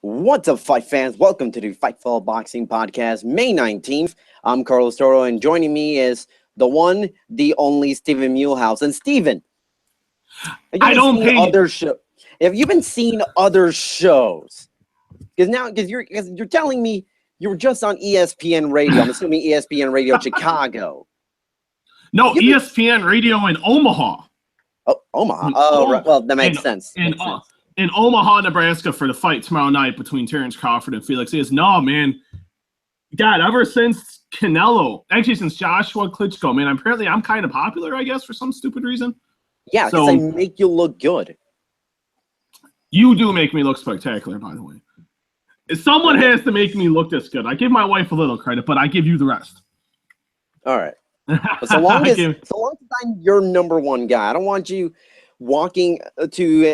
What's up, fight fans? Welcome to the Fightful Boxing Podcast, May 19th. I'm Carlos Toro, and joining me is the one, the only Steven Muehlhausen. Steven, I don't pay other show. Have you been seeing other shows? Because you're telling me you were just on ESPN Radio. I'm assuming ESPN Radio Chicago. No, ESPN Radio in Omaha. Oh, Omaha. Oh, right. Well, that makes sense. In Omaha, Nebraska, for the fight tomorrow night between Terence Crawford and Felix Diaz. No, man. God, ever since Canelo, actually since Joshua Klitschko, man, apparently I'm kind of popular, I guess, for some stupid reason. Yeah, because I make you look good. You do make me look spectacular, by the way. Someone has to make me look this good. I give my wife a little credit, but I give you the rest. All right. But so long as I'm your number one guy, I don't want you walking to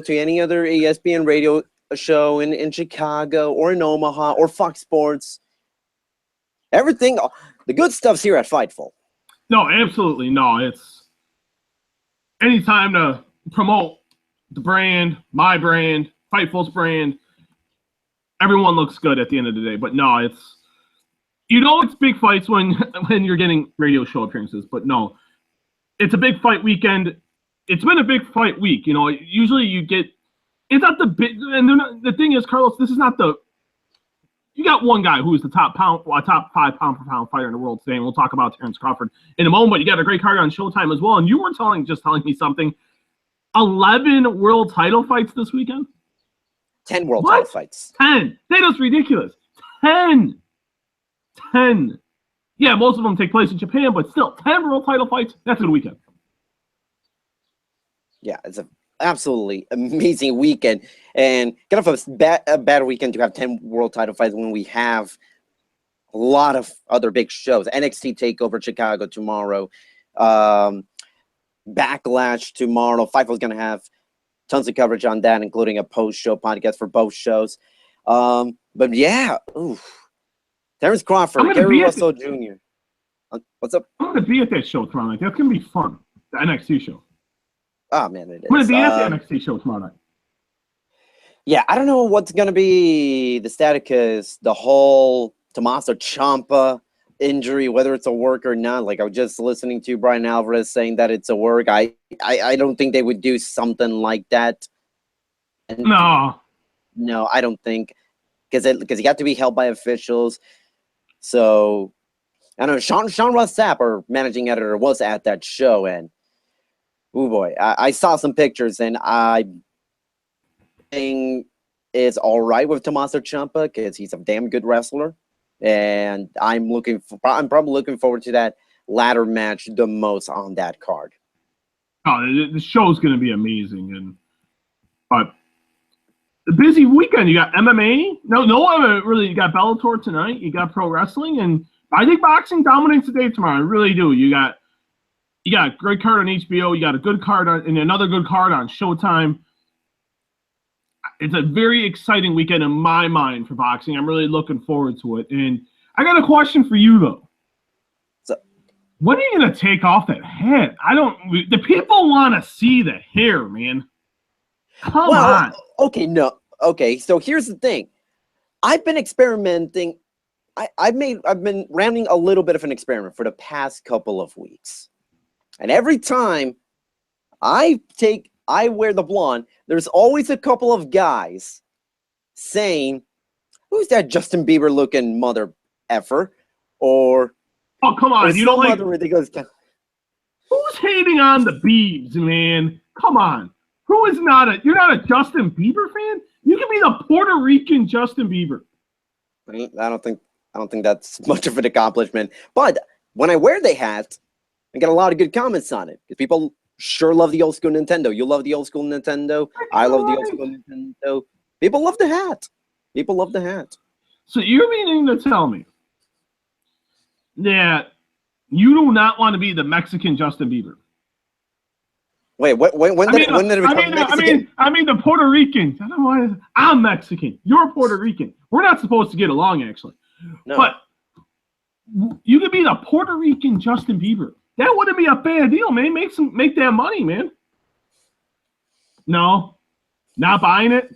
any other ESPN radio show in Chicago or in Omaha or Fox Sports. Everything, the good stuff's here at Fightful. No, absolutely no. It's anytime to promote the brand, my brand, Fightful's brand. Everyone looks good at the end of the day, but no, it's big fights when you're getting radio show appearances, but no, it's a big fight weekend. It's been a big fight week. Usually you get, it's not the big, and the thing is, Carlos, this is not you got one guy who is the top 5 pound for pound fighter in the world today, and we'll talk about Terence Crawford in a moment, but you got a great card on Showtime as well, and you were telling me something, 11 world title fights this weekend? 10 world title fights. 10. That is ridiculous. 10. Yeah, most of them take place in Japan, but still, 10 world title fights. That's a good weekend. Yeah, it's an absolutely amazing weekend. And kind of a bad weekend to have 10 world title fights when we have a lot of other big shows. NXT TakeOver Chicago tomorrow. Backlash tomorrow. Fightful's going to have tons of coverage on that, including a post-show podcast for both shows. But yeah, Terence Crawford, Gary Russell Jr. What's up? I'm going to be at that show tomorrow night. That's going to be fun. The NXT show. Oh, man, it is. I'm going to be at the NXT show tomorrow night. Yeah, I don't know what's going to be the status because the whole Tommaso Ciampa injury, whether it's a work or not. Like, I was just listening to Brian Alvarez saying that it's a work. I don't think they would do something like that. And no, I don't think. Because he got to be held by officials. So, I don't know. Sean Ross Sapp, our managing editor, was at that show, and oh boy, I saw some pictures, and I think it's all right with Tommaso Ciampa because he's a damn good wrestler, and I'm probably looking forward to that ladder match the most on that card. Oh, the show's going to be amazing, but the busy weekend. You got MMA. No, really. You got Bellator tonight. You got pro wrestling, and I think boxing dominates the day tomorrow. I really do. You got a great card on HBO. You got a good card and another good card on Showtime. It's a very exciting weekend in my mind for boxing. I'm really looking forward to it. And I got a question for you though. When are you gonna take off that head? The people want to see the hair, man. Come on. Okay. So here's the thing. I've been experimenting. I've been running a little bit of an experiment for the past couple of weeks. And every time I wear the blonde, there's always a couple of guys saying, "Who's that Justin Bieber looking mother effer?" Or, "Oh, come on, you don't like ridiculous." Who's hating on the Biebs, man? Come on. You're not a Justin Bieber fan? You can be the Puerto Rican Justin Bieber. I don't think that's much of an accomplishment. But when I wear the hat, I get a lot of good comments on it because people sure love the old school Nintendo. You love the old school Nintendo. I love the old school Nintendo. People love the hat. So you're meaning to tell me that you do not want to be the Mexican Justin Bieber? Wait, when did it become Mexican? I mean the Puerto Ricans. I don't know why. I'm Mexican. You're Puerto Rican. We're not supposed to get along, actually. No. But you could be the Puerto Rican Justin Bieber. That wouldn't be a bad deal, man. Make that money, man. No, not buying it.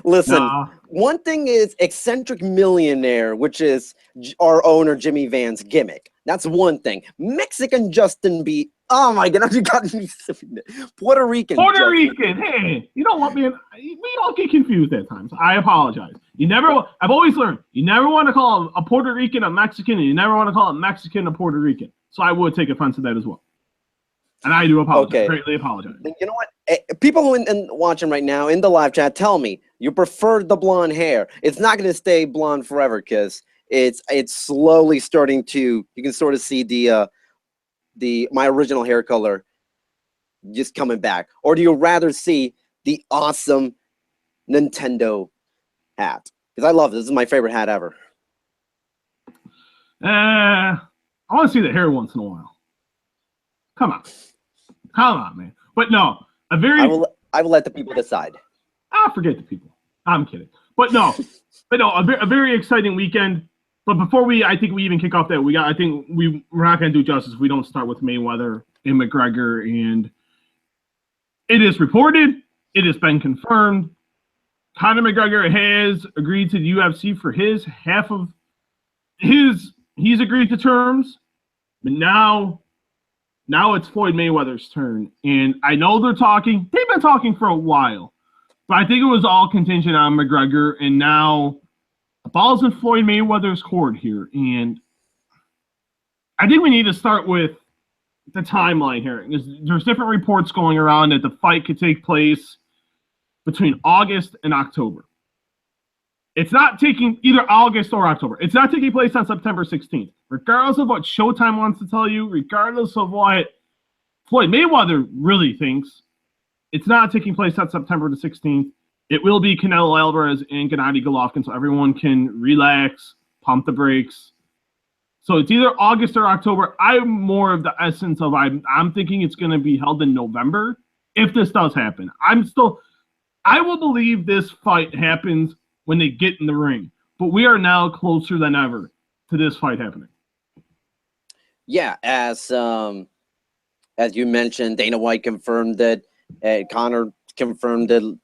Listen, Nah. one thing is eccentric millionaire, which is our owner Jimmy Van's gimmick. That's one thing. Mexican Justin B. Oh my God, you got me. Puerto Rican. Puerto Justin. Rican. Hey, you know what, man? We all get confused at times. I apologize. I've always learned, you never want to call a Puerto Rican a Mexican, and you never want to call a Mexican a Puerto Rican. So I would take offense to that as well. And I do apologize. Okay. Greatly apologize. You know what? People who are watching right now in the live chat, tell me you prefer the blonde hair. It's not going to stay blonde forever because it's slowly starting to. You can sort of see my original hair color just coming back. Or do you rather see the awesome Nintendo hat? Because I love this. This is my favorite hat ever. I want to see the hair once in a while. Come on, man. But no, I will let the people decide. Forget the people. I'm kidding. But no, a very exciting weekend. But before I think we even kick off that, we're not going to do justice if we don't start with Mayweather and McGregor. And it is reported, it has been confirmed, Conor McGregor has agreed to the UFC for his half of he's agreed to terms. But now it's Floyd Mayweather's turn. And I know they've been talking for a while, but I think it was all contingent on McGregor. And now the ball's in Floyd Mayweather's court here. And I think we need to start with the timeline here. There's different reports going around that the fight could take place between August and October. It's not taking either August or October. It's not taking place on September 16th. Regardless of what Showtime wants to tell you, regardless of what Floyd Mayweather really thinks, it's not taking place on September the 16th. It will be Canelo Alvarez and Gennady Golovkin, so everyone can relax, pump the brakes. So it's either August or October. I'm more of the essence of I'm thinking it's going to be held in November if this does happen. I will believe this fight happens when they get in the ring. But we are now closer than ever to this fight happening. Yeah, as you mentioned, Dana White confirmed that. Conor confirmed that.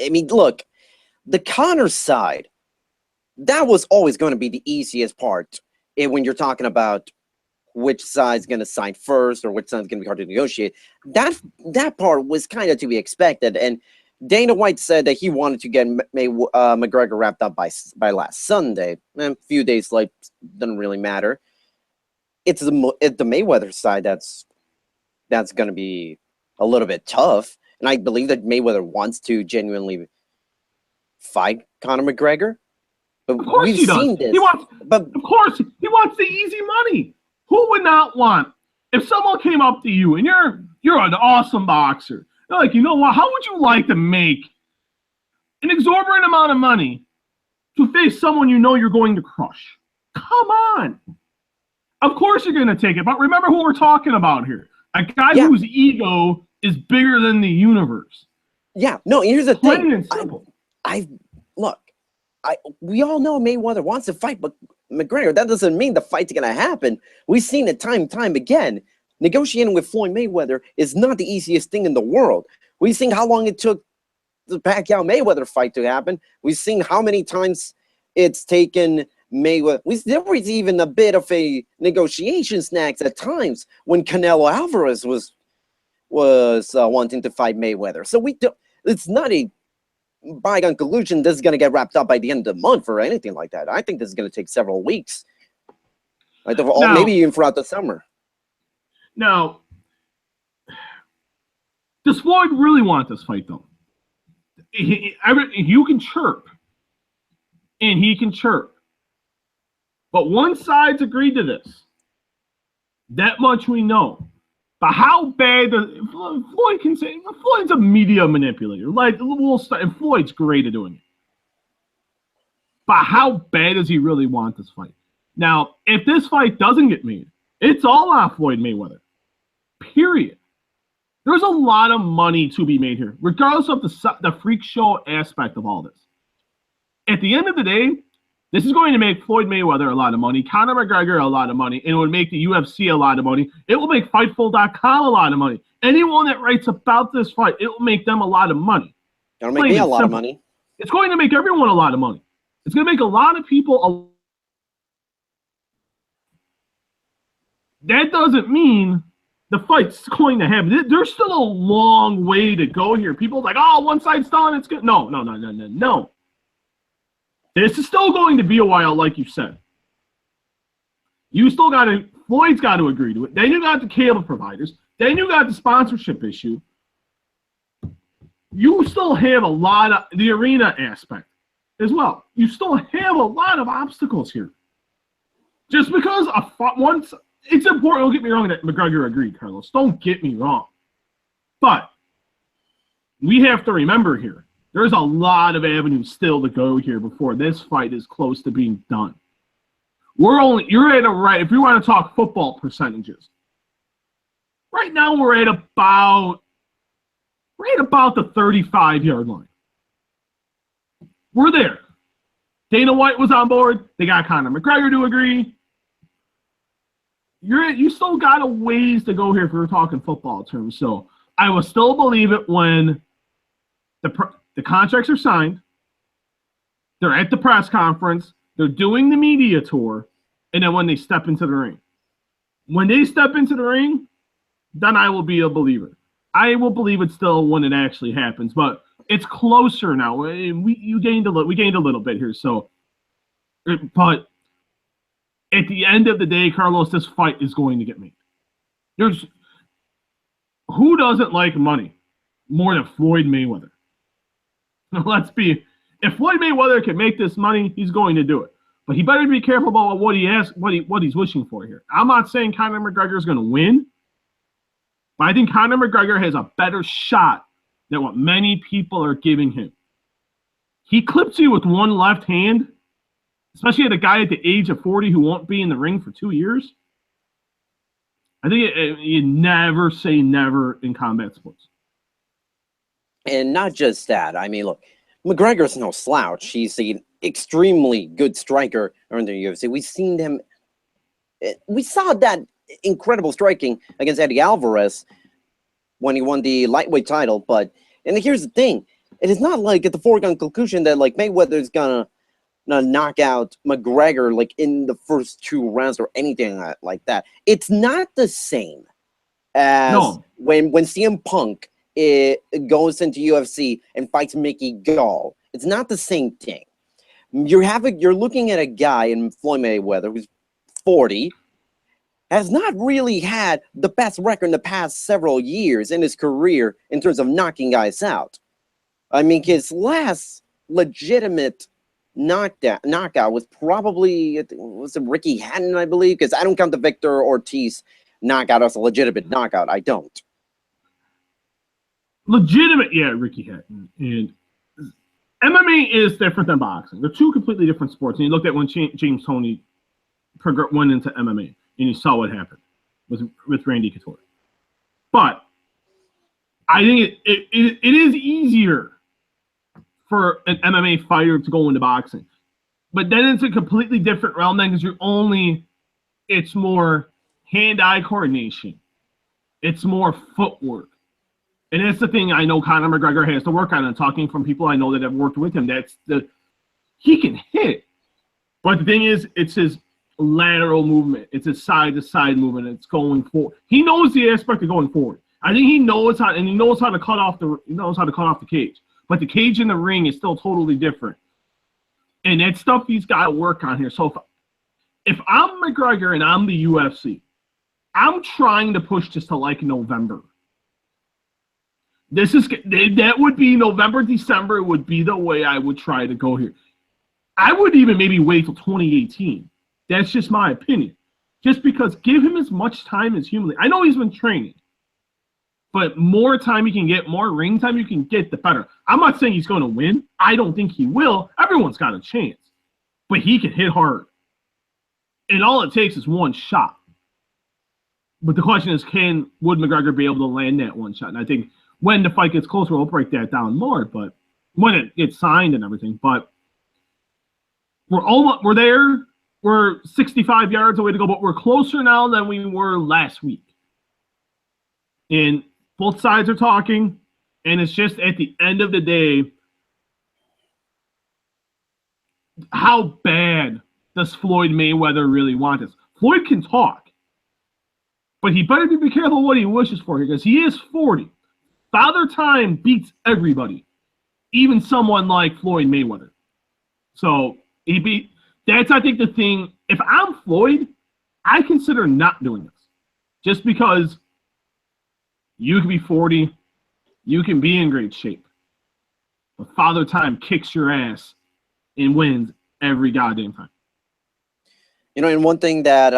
I mean, look, the Conor side, that was always going to be the easiest part when you're talking about which side's going to sign first or which side's going to be hard to negotiate. That part was kind of to be expected, and Dana White said that he wanted to get McGregor wrapped up by last Sunday. A few days late doesn't really matter. It's the Mayweather side that's going to be a little bit tough, and I believe that Mayweather wants to genuinely fight Conor McGregor. But of course he does. Seen this. Of course, he wants the easy money. Who would not want? If someone came up to you and you're an awesome boxer, they're like, you know what? How would you like to make an exorbitant amount of money to face someone you know you're going to crush? Come on. Of course you're going to take it. But remember who we're talking about here. A guy whose ego is bigger than the universe. Yeah. No, here's the thing. And simple. We all know Mayweather wants to fight, but McGregor, that doesn't mean the fight's going to happen. We've seen it time and time again. Negotiating with Floyd Mayweather is not the easiest thing in the world. We've seen how long it took the Pacquiao-Mayweather fight to happen. We've seen how many times it's taken Mayweather. There was even a bit of a negotiation snacks at times when Canelo Alvarez was wanting to fight Mayweather. So it's not a bygone conclusion this is going to get wrapped up by the end of the month or anything like that. I think this is going to take several weeks, maybe even throughout the summer. Now, does Floyd really want this fight, though? You can chirp, and he can chirp. But one side's agreed to this. That much we know. But how bad Floyd can say? Floyd's a media manipulator. And Floyd's great at doing it. But how bad does he really want this fight? Now, if this fight doesn't get made, it's all on Floyd Mayweather. Period. There's a lot of money to be made here, regardless of the freak show aspect of all this. At the end of the day, this is going to make Floyd Mayweather a lot of money, Conor McGregor a lot of money, and it would make the UFC a lot of money. It will make Fightful.com a lot of money. Anyone that writes about this fight, it will make them a lot of money. It'll make me a lot of money. It's going to make everyone a lot of money. It's going to make a lot of people. That doesn't mean the fight's going to happen. There's still a long way to go here. People are like, oh, one side's done. It's good. No. This is still going to be a while, like you said. You still got to, Floyd's got to agree to it. Then you got the cable providers. Then you got the sponsorship issue. You still have a lot of the arena aspect as well. You still have a lot of obstacles here. Just because once, it's important, don't get me wrong, that McGregor agreed, Carlos. Don't get me wrong. But we have to remember here, there's a lot of avenues still to go here before this fight is close to being done. You're at a right, if you want to talk football percentages, right now we're at about the 35-yard line. We're there. Dana White was on board. They got Conor McGregor to agree. You still got a ways to go here if we're talking football terms. So I will still believe it when the contracts are signed. They're at the press conference. They're doing the media tour. And then when they step into the ring. When they step into the ring, then I will be a believer. I will believe it still when it actually happens. But it's closer now. We gained a little bit here. So, but at the end of the day, Carlos, this fight is going to get made. Who doesn't like money more than Floyd Mayweather? If Floyd Mayweather can make this money, he's going to do it. But he better be careful about what he's wishing for here. I'm not saying Conor McGregor is going to win, but I think Conor McGregor has a better shot than what many people are giving him. He clips you with one left hand, especially at a guy at the age of 40 who won't be in the ring for 2 years. I think you never say never in combat sports. And not just that. I mean, look, McGregor's no slouch. He's an extremely good striker in the UFC. We saw that incredible striking against Eddie Alvarez when he won the lightweight title. And here's the thing. It is not like at the foregone conclusion that like Mayweather's gonna knock out McGregor like in the first 2 rounds or anything like that. It's not the same as when CM Punk goes into UFC and fights Mickey Gall. It's not the same thing. You're looking at a guy in Floyd Mayweather who's 40, has not really had the best record in the past several years in his career in terms of knocking guys out. I mean, his last legitimate knockout was probably Ricky Hatton, I believe, because I don't count the Victor Ortiz knockout as a legitimate knockout. I don't. Legitimate, yeah, Ricky Hatton. And MMA is different than boxing. They're two completely different sports. And you looked at when James Toney went into MMA, and you saw what happened with Randy Couture. But I think it is easier for an MMA fighter to go into boxing. But then it's a completely different realm then because it's more hand-eye coordination. It's more footwork. And that's the thing I know Conor McGregor has to work on. And talking from people I know that have worked with him, he can hit. But the thing is, it's his lateral movement. It's his side-to-side movement. It's going forward. He knows the aspect of going forward. I think he knows how to cut off the cage. But the cage in the ring is still totally different. And that's stuff he's got to work on here. So if I'm McGregor and I'm the UFC, I'm trying to push this to like November. That would be November, December would be the way I would try to go here. I would even maybe wait till 2018. That's just my opinion. Just because give him as much time as humanly. I know he's been training. But more time you can get, more ring time you can get, the better. I'm not saying he's going to win. I don't think he will. Everyone's got a chance. But he can hit hard. And all it takes is one shot. But the question is, would McGregor be able to land that one shot? And I think when the fight gets closer, we'll break that down more. But when it gets signed and everything. But we're there. We're 65 yards away to go. But we're closer now than we were last week. And both sides are talking, and it's just at the end of the day, how bad does Floyd Mayweather really want this? Floyd can talk, but he better be careful what he wishes for here because he is 40. Father Time beats everybody, even someone like Floyd Mayweather. So that's, I think, the thing. If I'm Floyd, I consider not doing this. Just because you can be 40, you can be in great shape. But Father Time kicks your ass and wins every goddamn time. And one thing that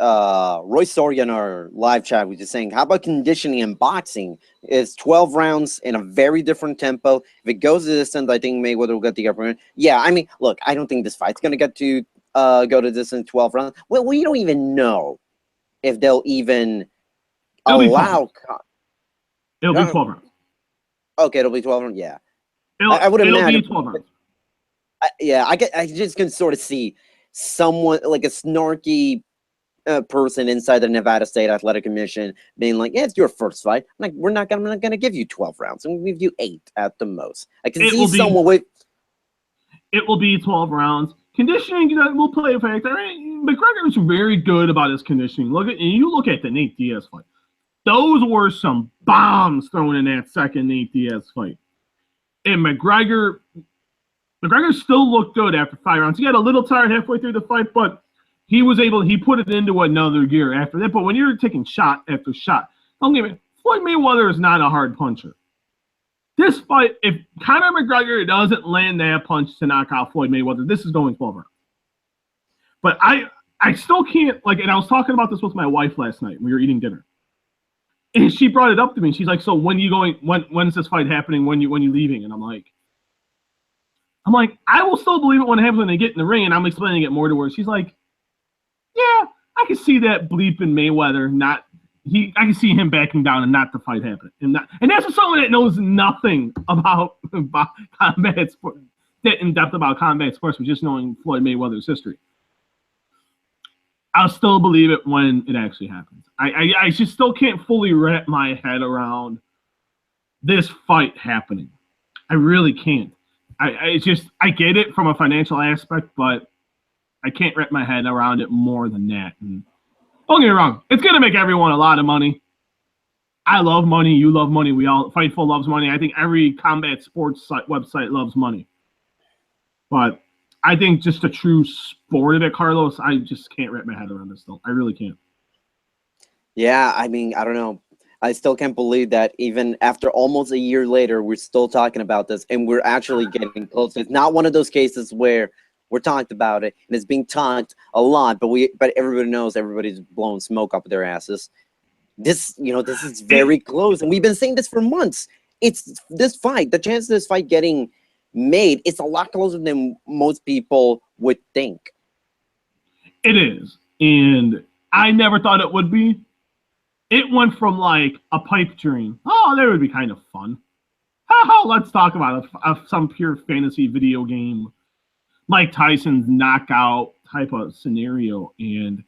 Roy Story in our live chat was just saying, how about conditioning and boxing? It's 12 rounds in a very different tempo. If it goes the distance, I think Mayweather will get the upper hand. Yeah, I mean, look, I don't think this fight's going to get to go to distance 12 rounds. Well, we don't even know if they'll even allow. It'll be 12 rounds. Okay, it'll be 12 rounds. Yeah, I would imagine. It'll be 12 rounds. I just can sort of see someone like a snarky person inside the Nevada State Athletic Commission being like, "Yeah, it's your first fight. I'm like, we're not gonna give you 12 rounds. I'm gonna give you 8 at the most." I can see someone with. It will be 12 rounds. Conditioning will play a factor. McGregor is very good about his conditioning. You look at the Nate Diaz fight. Those were some bombs thrown in that second Nate Diaz fight. And McGregor still looked good after 5 rounds. He got a little tired halfway through the fight, but he put it into another gear after that. But when you're taking shot after shot, don't get me, Floyd Mayweather is not a hard puncher. This fight, if Conor McGregor doesn't land that punch to knock out Floyd Mayweather, this is going 12 rounds. But I still can't, and I was talking about this with my wife last night. We were eating dinner. And she brought it up to me. She's like, "So when is this fight happening? When you leaving?" And I'm like, I will still believe it when it happens when they get in the ring, and I'm explaining it more to her. She's like, "Yeah, I can see that bleeping Mayweather I can see him backing down and not the fight happening." And that's for someone that knows nothing about combat sport, that in depth about combat sports, but just knowing Floyd Mayweather's history. I'll still believe it when it actually happens. I just still can't fully wrap my head around this fight happening. I really can't. I get it from a financial aspect, but I can't wrap my head around it more than that. And don't get me wrong, it's going to make everyone a lot of money. I love money. You love money. Fightful loves money. I think every combat sports website loves money. But I think just a true sport of it, Carlos, I just can't wrap my head around this still. I really can't. Yeah, I mean, I don't know. I still can't believe that even after almost a year later, we're still talking about this and we're actually getting close. It's not one of those cases where we're talked about it and it's being talked a lot, but everybody knows everybody's blowing smoke up their asses. This is very close. And we've been saying this for months. It's this fight, the chance of this fight getting made, it's a lot closer than most people would think. It is. And I never thought it would be. It went from like a pipe dream. Oh, that would be kind of fun. Let's talk about some pure fantasy video game, Mike Tyson's knockout type of scenario. And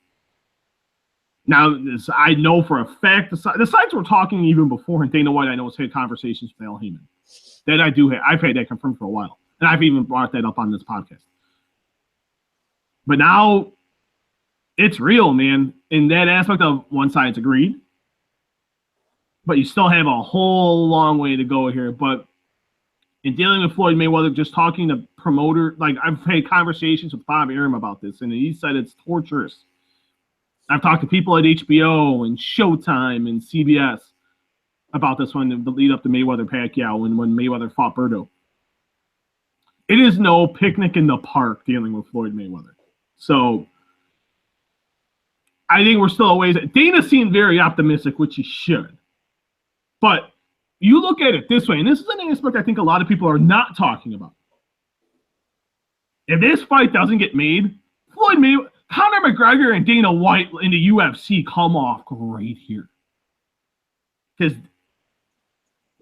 now I know for a fact the sides were talking even before, and Dana White I know has had conversations with Al Heyman. That I do have. I've had that confirmed for a while. And I've even brought that up on this podcast. But now it's real, man. In that aspect of one side's agreed. But you still have a whole long way to go here. But in dealing with Floyd Mayweather, just talking to promoter, I've had conversations with Bob Arum about this, and he said it's torturous. I've talked to people at HBO and Showtime and CBS about this one, the lead up to Mayweather-Pacquiao when Mayweather fought Berto. It is no picnic in the park dealing with Floyd Mayweather. So I think we're still a ways. Dana seemed very optimistic, which he should. But you look at it this way, and this is an aspect I think a lot of people are not talking about. If this fight doesn't get made, Floyd Mayweather, Conor McGregor and Dana White in the UFC come off great here. Because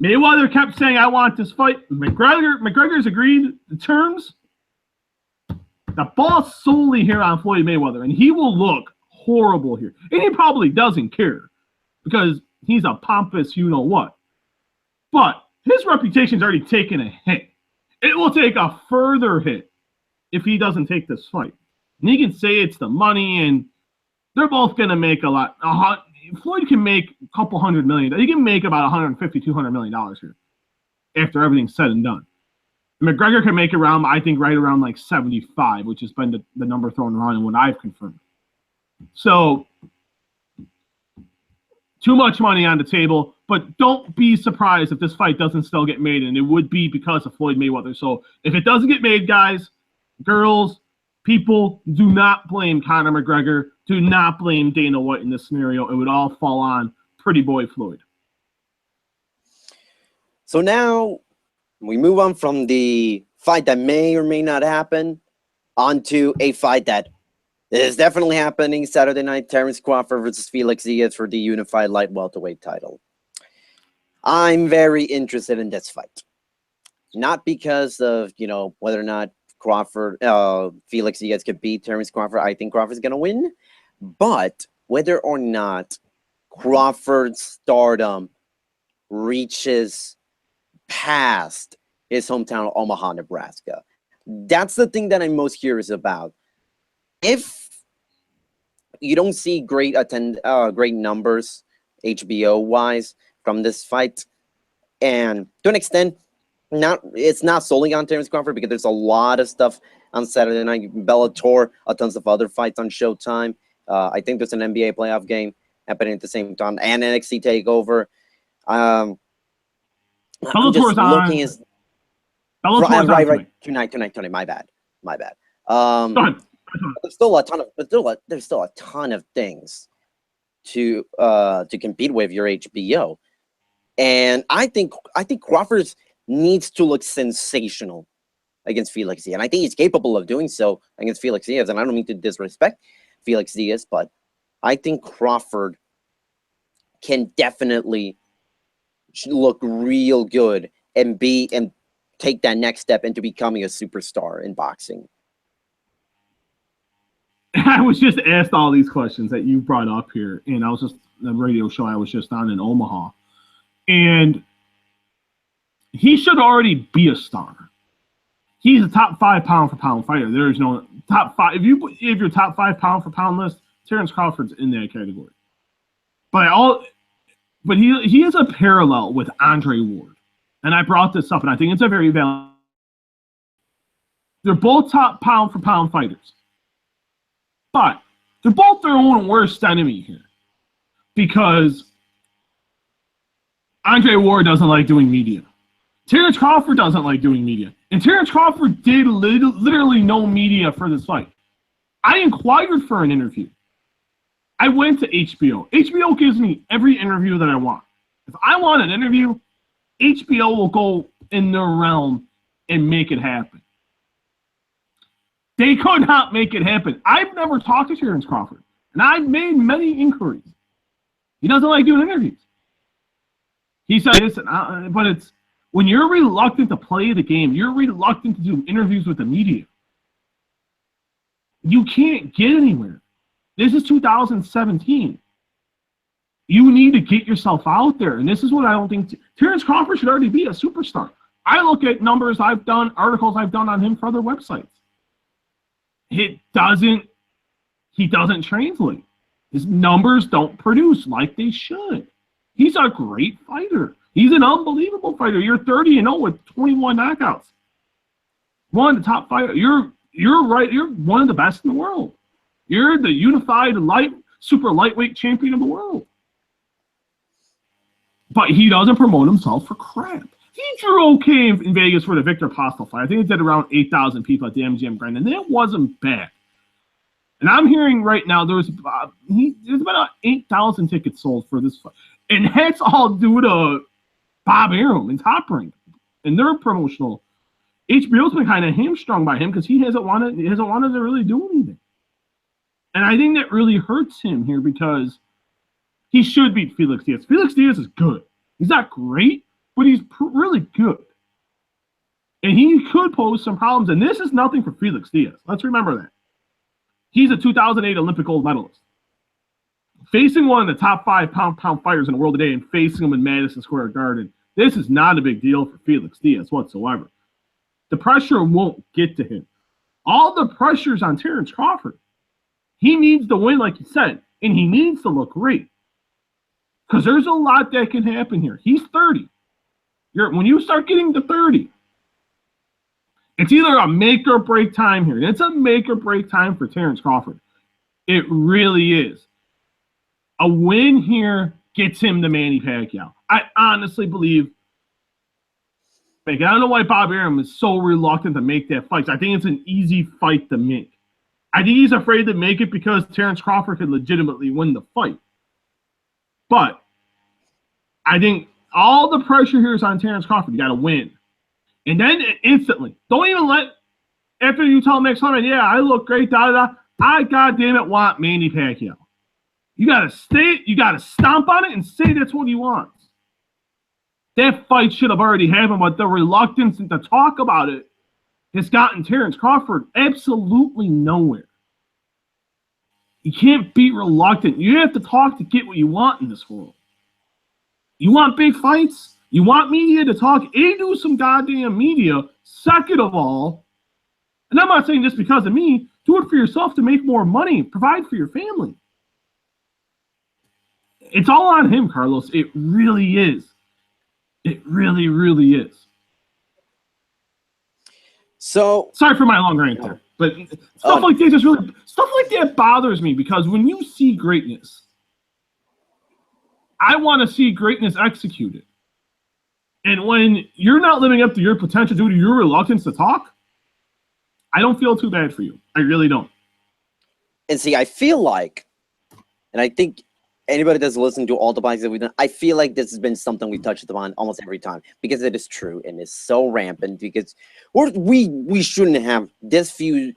Mayweather kept saying, "I want this fight." McGregor's agreed the terms. The ball's solely here on Floyd Mayweather, and he will look horrible here. And he probably doesn't care because he's a pompous you-know-what. But his reputation's already taken a hit. It will take a further hit if he doesn't take this fight. And he can say it's the money, and they're both going to make a lot. Floyd can make a couple $100 million. He can make about $150, $200 million here after everything's said and done. McGregor can make around, I think, right around like 75, which has been the number thrown around and what I've confirmed. So, too much money on the table, but don't be surprised if this fight doesn't still get made, and it would be because of Floyd Mayweather. So, if it doesn't get made, guys, girls, people, do not blame Conor McGregor. Do not blame Dana White in this scenario. It would all fall on pretty boy Floyd. So now we move on from the fight that may or may not happen onto a fight that is definitely happening Saturday night. Terence Crawford versus Felix Diaz for the unified light welterweight title. I'm very interested in this fight. Not because of, whether or not Felix Diaz could beat Terence Crawford. I think Crawford's going to win. But whether or not Crawford's stardom reaches past his hometown of Omaha, Nebraska. That's the thing that I'm most curious about. If you don't see great numbers HBO-wise from this fight, and to an extent, it's not solely on Terence Crawford because there's a lot of stuff on Saturday night, Bellator, tons of other fights on Showtime. I think there's an NBA playoff game happening at the same time, and NXT TakeOver. I'm just looking as right tonight. My bad. There's still a ton of things to compete with your HBO, and I think Crawford needs to look sensational against Felix Diaz, and I think he's capable of doing so against Felix Diaz. And I don't mean to disrespect Felix Diaz, but I think Crawford can definitely look real good and take that next step into becoming a superstar in boxing. I was just asked all these questions that you brought up here, and I was just the radio show I was just on in Omaha, and he should already be a star. He's a top 5 pound for pound fighter. There is no top 5. If your top 5 pound for pound list, Terence Crawford's in that category. But he has a parallel with Andre Ward, and I brought this up, and I think it's a very valid. They're both top pound for pound fighters, but they're both their own worst enemy here, because Andre Ward doesn't like doing media. Terence Crawford doesn't like doing media. And Terence Crawford did literally no media for this fight. I inquired for an interview. I went to HBO. HBO gives me every interview that I want. If I want an interview, HBO will go in their realm and make it happen. They could not make it happen. I've never talked to Terence Crawford, and I've made many inquiries. He doesn't like doing interviews. He said, but it's when you're reluctant to play the game, you're reluctant to do interviews with the media. You can't get anywhere. This is 2017. You need to get yourself out there. And this is what I don't think. Terence Crawford should already be a superstar. I look at numbers I've done, articles I've done on him for other websites. He doesn't translate. His numbers don't produce like they should. He's a great fighter. He's an unbelievable fighter. You're 30-0 with 21 knockouts. One of the top five. You're right. You're one of the best in the world. You're the unified super lightweight champion of the world. But he doesn't promote himself for crap. He drew okay in Vegas for the Victor Apostle fight. I think it did around 8,000 people at the MGM Grand, and that wasn't bad. And I'm hearing right now there's about 8,000 tickets sold for this fight. And that's all due to Bob Arum and Top Rank and their promotional. HBO's been kind of hamstrung by him because he hasn't wanted to really do anything. And I think that really hurts him here because he should beat Felix Diaz. Felix Diaz is good. He's not great, but he's really good. And he could pose some problems. And this is nothing for Felix Diaz. Let's remember that. He's a 2008 Olympic gold medalist. Facing one of the top 5 pound fighters in the world today and facing him in Madison Square Garden, this is not a big deal for Felix Diaz whatsoever. The pressure won't get to him. All the pressure's on Terence Crawford. He needs to win, like you said, and he needs to look great. Because there's a lot that can happen here. He's 30. When you start getting to 30, it's either a make or break time here. It's a make or break time for Terence Crawford. It really is. A win here gets him to Manny Pacquiao. I honestly believe. I don't know why Bob Arum is so reluctant to make that fight. I think it's an easy fight to make. I think he's afraid to make it because Terence Crawford could legitimately win the fight. But I think all the pressure here is on Terence Crawford. You got to win. And then instantly, don't even after you tell him next time, yeah, I look great, I goddamn it want Manny Pacquiao. You got to stomp on it and say that's what he wants. That fight should have already happened, but the reluctance to talk about it has gotten Terence Crawford absolutely nowhere. You can't be reluctant. You have to talk to get what you want in this world. You want big fights? You want media to talk? Do some goddamn media. Second of all, and I'm not saying just because of me, do it for yourself to make more money, provide for your family. It's all on him, Carlos. It really is. It really, really is. So sorry for my long rant there, but stuff like that bothers me because when you see greatness, I want to see greatness executed. And when you're not living up to your potential due to your reluctance to talk, I don't feel too bad for you. I really don't. And see, I feel like, and I think anybody that's listening to all the bikes that we've done, I feel like this has been something we've touched upon almost every time because it is true and it's so rampant because we shouldn't have this few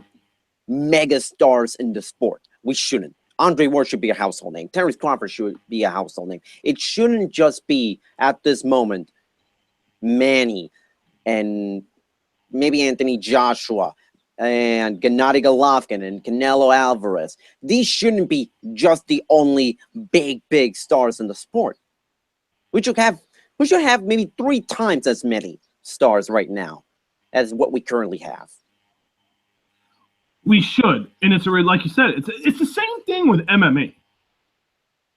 mega stars in the sport. We shouldn't. Andre Ward should be a household name. Terence Crawford should be a household name. It shouldn't just be, at this moment, Manny and maybe Anthony Joshua and Gennady Golovkin and Canelo Alvarez. These shouldn't be just the only big stars in the sport. We should have maybe 3 times as many stars right now as what we currently have. We should, and it's like you said, it's the same thing with MMA.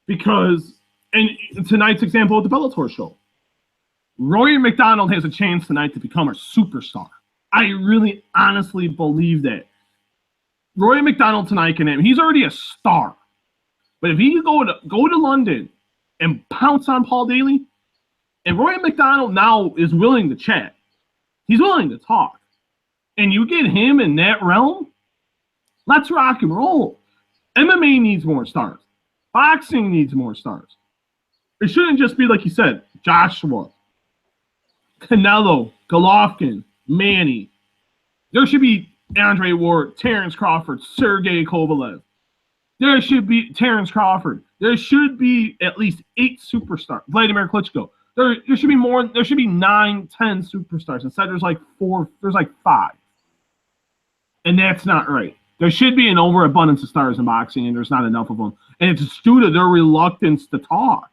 Because, and tonight's example of the Bellator show, Rory McDonald has a chance tonight to become a superstar. I really honestly believe that. Rory McDonald tonight he's already a star. But if he could go to London and pounce on Paul Daly, and Rory McDonald now is willing to chat. He's willing to talk. And you get him in that realm, let's rock and roll. MMA needs more stars. Boxing needs more stars. It shouldn't just be, like you said, Joshua, Canelo, Golovkin, Manny. There should be Andre Ward, Terence Crawford, Sergey Kovalev. There should be Terence Crawford. There should be at least 8 superstars. Vladimir Klitschko. There should be more. There should be 9, 10 superstars. Instead, there's like 4. There's like 5, and that's not right. There should be an overabundance of stars in boxing, and there's not enough of them. And it's due to their reluctance to talk.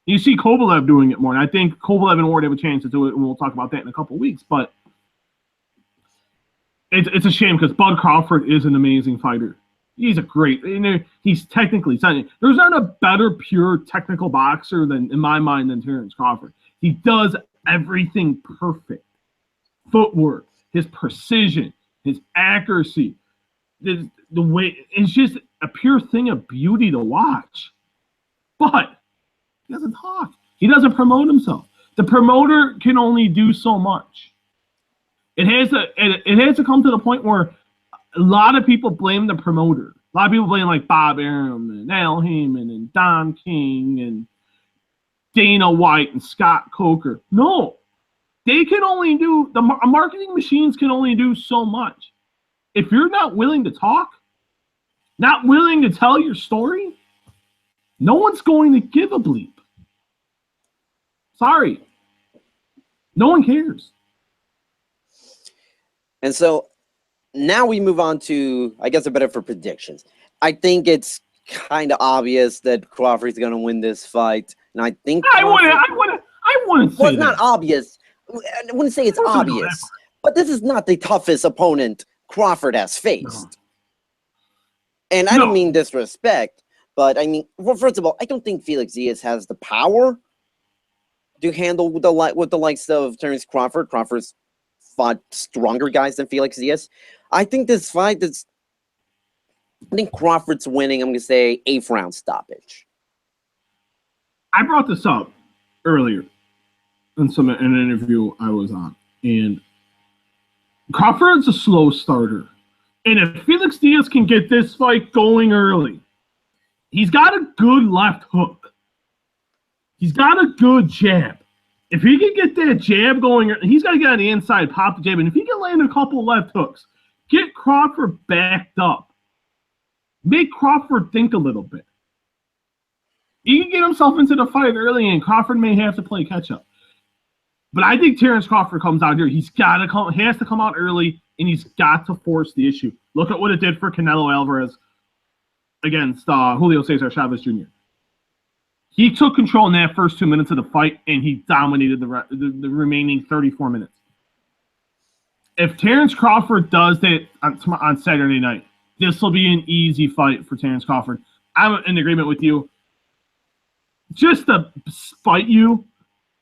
You see Kovalev doing it more, and I think Kovalev and Ward have a chance to do it, and we'll talk about that in a couple of weeks. But it's a shame because Bud Crawford is an amazing fighter. He's a great. He's technically sound. There's not a better pure technical boxer in my mind than Terence Crawford. He does everything perfect. Footwork, his precision, his accuracy, the way it's just a pure thing of beauty to watch. But he doesn't talk. He doesn't promote himself. The promoter can only do so much. It has to come to the point where a lot of people blame the promoter. A lot of people blame like Bob Arum and Al Heyman and Don King and Dana White and Scott Coker. No, they can only do marketing machines can only do so much. If you're not willing to talk, not willing to tell your story, no one's going to give a bleep. Sorry. No one cares. And so now we move on to, I guess, a bit for predictions. I think it's kind of obvious that Crawford's going to win this fight. And I think I wouldn't say well, it's not obvious. I wouldn't say it's obvious. But this is not the toughest opponent Crawford has faced. And I don't mean disrespect, but I mean, well, first of all, I don't think Felix Diaz has the power to handle with the likes of Terence Crawford. Crawford's fought stronger guys than Felix Diaz. I think this fight is. I think Crawford's winning. I'm going to say 8th round stoppage. I brought this up earlier in an interview I was on, and Crawford's a slow starter. And if Felix Diaz can get this fight going early, he's got a good left hook. He's got a good jab. If he can get that jab going, he's got to get on the inside, pop the jab. And if he can land a couple left hooks, get Crawford backed up. Make Crawford think a little bit. He can get himself into the fight early, and Crawford may have to play catch-up. But I think Terence Crawford comes out here. He has to come out early, and he's got to force the issue. Look at what it did for Canelo Alvarez against Julio Cesar Chavez Jr. He took control in that first 2 minutes of the fight, and he dominated the remaining 34 minutes. If Terence Crawford does that on Saturday night, this will be an easy fight for Terence Crawford. I'm in agreement with you. Just to spite you,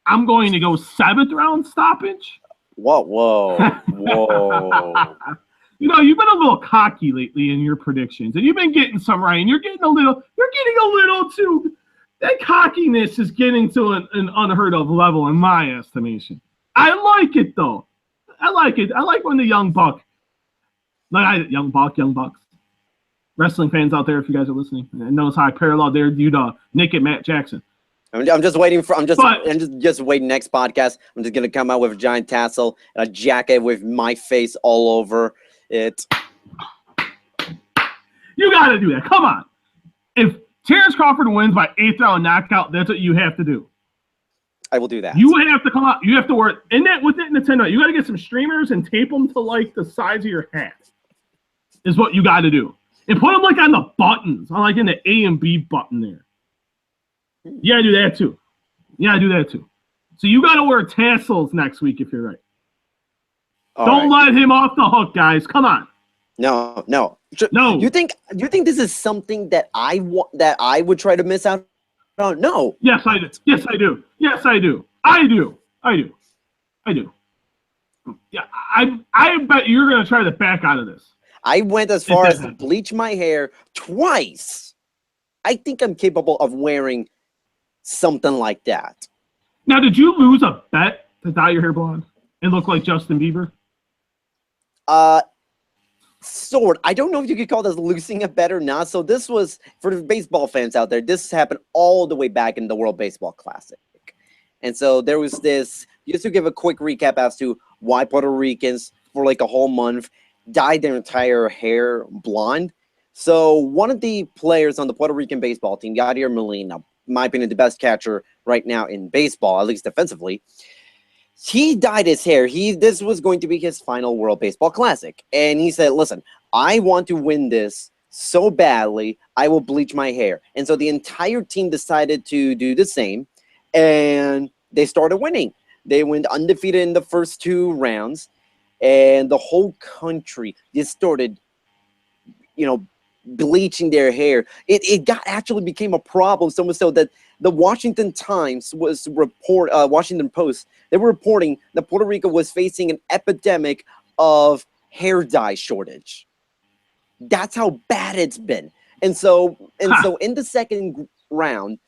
I'm going to go 7th round stoppage. Whoa. You've been a little cocky lately in your predictions, and you've been getting some right. And you're getting a little too. That cockiness is getting to an unheard of level in my estimation. I like it though. I like it. I like when the young bucks. Wrestling fans out there, if you guys are listening, and notice how I paralleled there you to naked Matt Jackson. I'm just waiting for. I'm just waiting. Next podcast, I'm just gonna come out with a giant tassel and a jacket with my face all over it. You got to do that. Come on. If Terence Crawford wins by 8th round knockout, that's what you have to do. I will do that. You have to come out. You have to wear within the 10 round. You got to get some streamers and tape them to like the size of your hat. Is what you got to do. And put them like on the buttons, on like in the A and B button there. You gotta do that too. So you gotta wear tassels next week if you're right. Don't let him off the hook, guys. Come on. No. You think this is something that I would try to miss out on? No. Yes, I do. Yeah, I bet you're gonna try to back out of this. I went as far as to bleach my hair twice. I think I'm capable of wearing something like that. Now, did you lose a bet to dye your hair blonde and look like Justin Bieber? Sort. I don't know if you could call this losing a bet or not. So this was, for the baseball fans out there, this happened all the way back in the World Baseball Classic. And so there was this, just to give a quick recap as to why Puerto Ricans, for like a whole month, dyed their entire hair blonde. So one of the players on the Puerto Rican baseball team, Yadier Molina, in my opinion, the best catcher right now in baseball, at least defensively, he dyed his hair. This was going to be his final World Baseball Classic. And he said, listen, I want to win this so badly, I will bleach my hair. And so the entire team decided to do the same, and they started winning. They went undefeated in the first 2 rounds, and the whole country just started, bleaching their hair. It actually became a problem, so much so that the Washington Times Washington Post, they were reporting that Puerto Rico was facing an epidemic of hair dye shortage. That's how bad it's been. And so in the second round,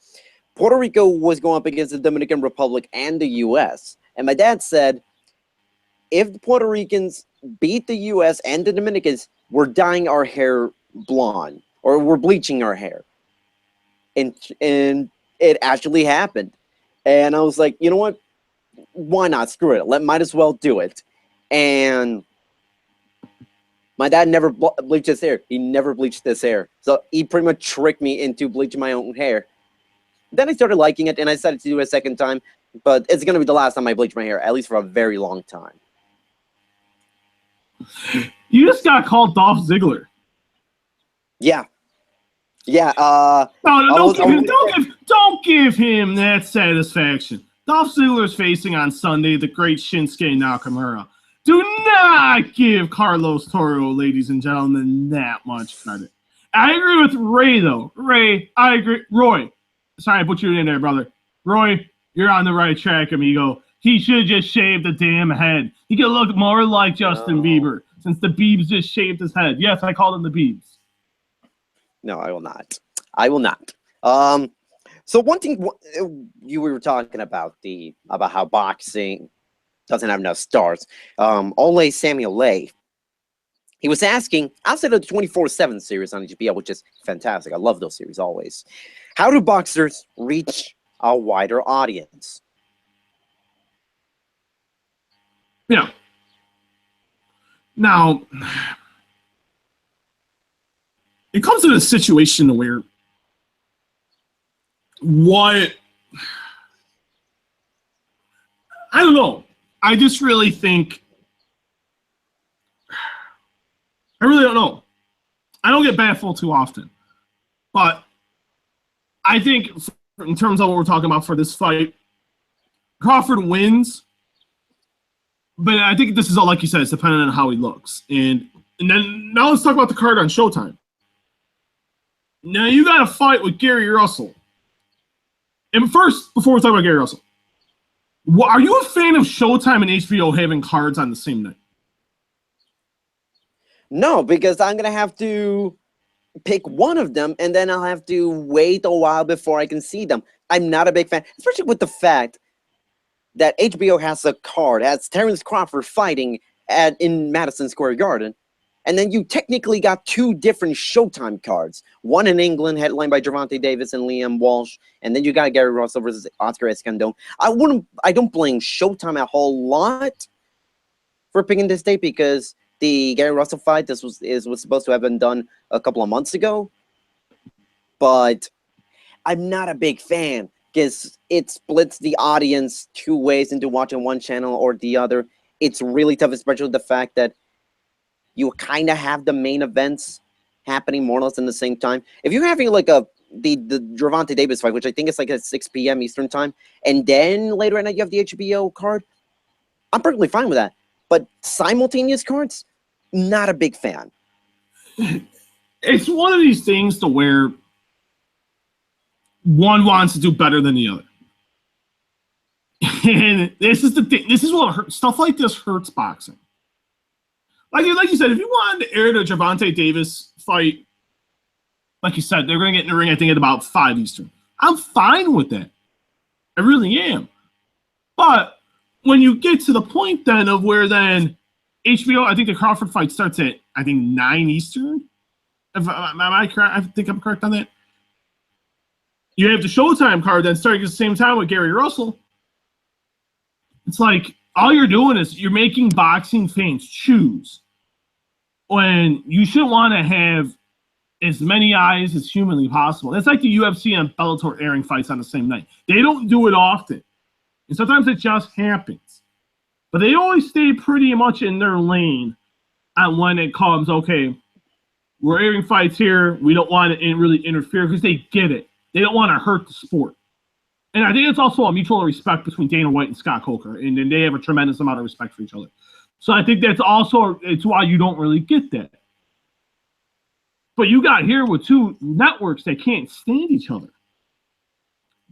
Puerto Rico was going up against the Dominican Republic and the U.S. And my dad said, if the Puerto Ricans beat the U.S. and the Dominicans, we're dyeing our hair blonde, or we're bleaching our hair. And it actually happened. And I was like, you know what? Why not? Screw it. Might as well do it. And my dad never bleached his hair. He never bleached his hair. So he pretty much tricked me into bleaching my own hair. Then I started liking it, and I decided to do it a second time. But it's going to be the last time I bleach my hair, at least for a very long time. You just got called Dolph Ziggler. Yeah. Don't give him that satisfaction. Dolph Ziggler's facing on Sunday the great Shinsuke Nakamura. Do not give Carlos Toro, ladies and gentlemen, that much credit. I agree with Ray, though. Ray, I agree. Roy. Sorry, I put you in there, brother. Roy, you're on the right track, amigo. He should just shave the damn head. He could look more like Justin Bieber since the Biebs just shaved his head. Yes, I called him the Biebs. No, I will not. I will not. So one thing you were talking about how boxing doesn't have enough stars. Ole Samuel Lay, he was asking, outside of the 24/7 series on HBO, which is fantastic. I love those series always. How do boxers reach a wider audience? Yeah. Now, it comes to a situation where I don't know. I just really think, I really don't know. I don't get baffled too often. But I think in terms of what we're talking about for this fight, Crawford wins. But I think this is all, like you said, it's dependent on how he looks. And then now let's talk about the card on Showtime. Now you got to fight with Gary Russell. And first, before we talk about Gary Russell, are you a fan of Showtime and HBO having cards on the same night? No, because I'm going to have to pick one of them, and then I'll have to wait a while before I can see them. I'm not a big fan, especially with the fact that HBO has a card, has Terence Crawford fighting in Madison Square Garden, and then you technically got two different Showtime cards. One in England, headlined by Gervonta Davis and Liam Walsh, and then you got Gary Russell versus Oscar Escandon. I don't blame Showtime a whole lot for picking this date, because the Gary Russell fight, was supposed to have been done a couple of months ago, but I'm not a big fan because it splits the audience two ways into watching one channel or the other. It's really tough, especially the fact that you kind of have the main events happening more or less in the same time. If you're having like the Gervonta Davis fight, which I think is like at 6 p.m. Eastern time, and then later at night you have the HBO card, I'm perfectly fine with that. But simultaneous cards, not a big fan. It's one of these things to where one wants to do better than the other. And this is the thing. This is what hurts. Stuff like this hurts boxing. Like you said, if you wanted to air the Gervonta Davis fight, like you said, they're going to get in the ring, I think, at about 5 Eastern. I'm fine with that. I really am. But when you get to the point then of where then HBO, I think the Crawford fight starts at, I think, 9 Eastern. Am I correct? I think I'm correct on that. You have the Showtime card then starting at the same time with Gary Russell. It's like all you're doing is you're making boxing fans choose when you should want to have as many eyes as humanly possible. It's like the UFC and Bellator airing fights on the same night. They don't do it often. And sometimes it just happens. But they always stay pretty much in their lane on when it comes, okay, we're airing fights here. We don't want to really interfere because they get it. They don't want to hurt the sport. And I think it's also a mutual respect between Dana White and Scott Coker. And then they have a tremendous amount of respect for each other. So I think that's also, it's why you don't really get that. But you got here with two networks that can't stand each other.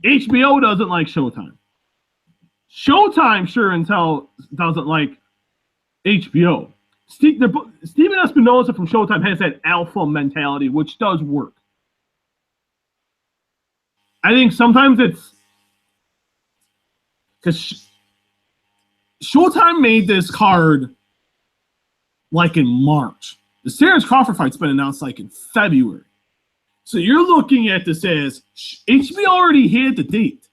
HBO doesn't like Showtime. Showtime sure and tell doesn't like HBO. Steven Espinosa from Showtime has that alpha mentality, which does work. I think sometimes it's because Showtime made this card like in March. The Terence Crawford fight's been announced like in February. So you're looking at this as HBO already had the date.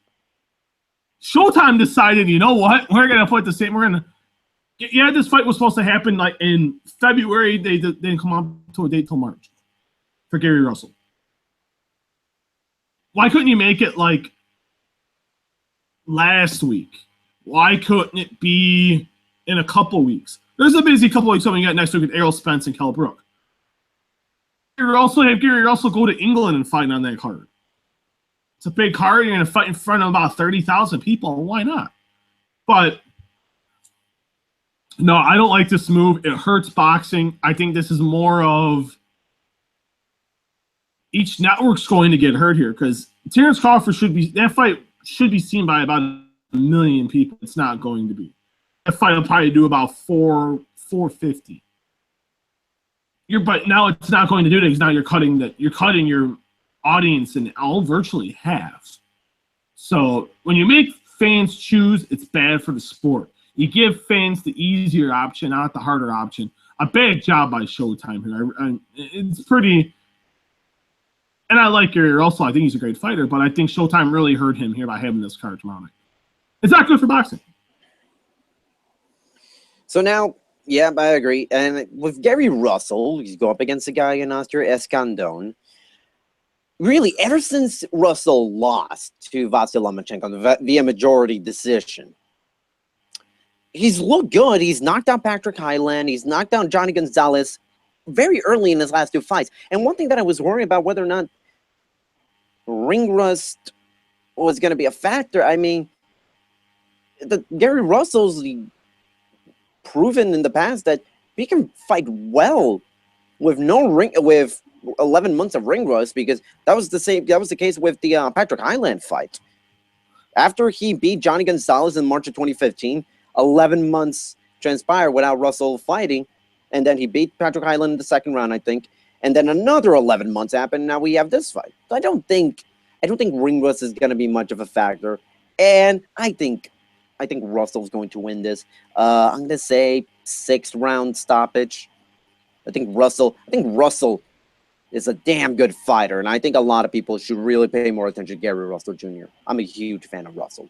Showtime decided, you know what? We're going to put the same. We're going to. Yeah, this fight was supposed to happen like in February. They didn't come up to a date till March for Gary Russell. Why couldn't you make it like last week? Why couldn't it be in a couple weeks? There's a busy couple weeks coming up next week with Errol Spence and Kell Brook. You also have Gary Russell go to England and fight on that card. It's a big card. You're going to fight in front of about 30,000 people. Why not? But No, I don't like this move. It hurts boxing. I think this is more of each network's going to get hurt here because Terence Crawford that fight should be seen by about 1 million people. It's not going to be. That fight will probably do about 450. But now it's not going to do that because now you're cutting your audience in all virtually half. So when you make fans choose, it's bad for the sport. You give fans the easier option, not the harder option. A bad job by Showtime here. It's pretty. And I like Gary Russell. I think he's a great fighter, but I think Showtime really hurt him here by having this card tomorrow night. It's not good for boxing. So now, yeah, I agree. And with Gary Russell, he's going up against a guy in Austria, Escandon. Really, ever since Russell lost to Vasyl Lomachenko via majority decision, he's looked good. He's knocked out Patrick Hyland. He's knocked down Johnny Gonzalez very early in his last 2 fights. And one thing that I was worried about whether or not ring rust was going to be a factor. I mean, Gary Russell's proven in the past that he can fight well with 11 months of ring rust, because that was the case with the Patrick Hyland fight. After he beat Johnny Gonzalez in March of 2015, 11 months transpired without Russell fighting, and then he beat Patrick Hyland in the second round, I think, and then another 11 months happened. Now we have this fight. So I don't think ring rust is going to be much of a factor, and I think Russell's going to win this. I'm going to say 6th round stoppage. I think Russell is a damn good fighter, and I think a lot of people should really pay more attention to Gary Russell Jr. I'm a huge fan of Russell.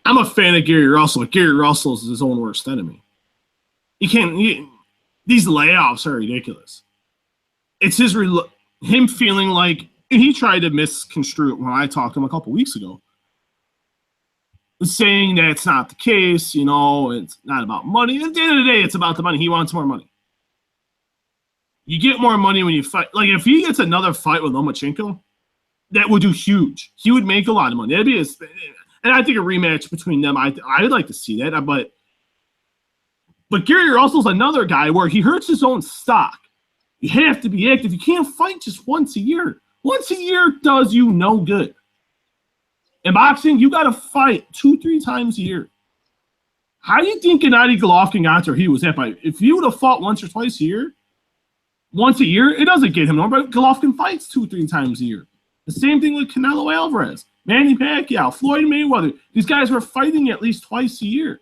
I'm a fan of Gary Russell, but Gary Russell is his own worst enemy. These layoffs are ridiculous. It's him feeling like he tried to misconstrue it when I talked to him a couple weeks ago, saying that it's not the case. It's not about money. At the end of the day, it's about the money. He wants more money. You get more money when you fight. Like, if he gets another fight with Lomachenko, that would do huge. He would make a lot of money. That'd be and I think a rematch between them, I'd like to see that. But Gary Russell's another guy where he hurts his own stock. You have to be active. You can't fight just once a year. Once a year does you no good. In boxing, you got to fight 2-3 times a year. How do you think Gennady Golovkin got to where he was at? If you would have fought once or twice a year, it doesn't get him no, but Golovkin fights 2-3 times a year. The same thing with Canelo Alvarez, Manny Pacquiao, Floyd Mayweather. These guys were fighting at least twice a year.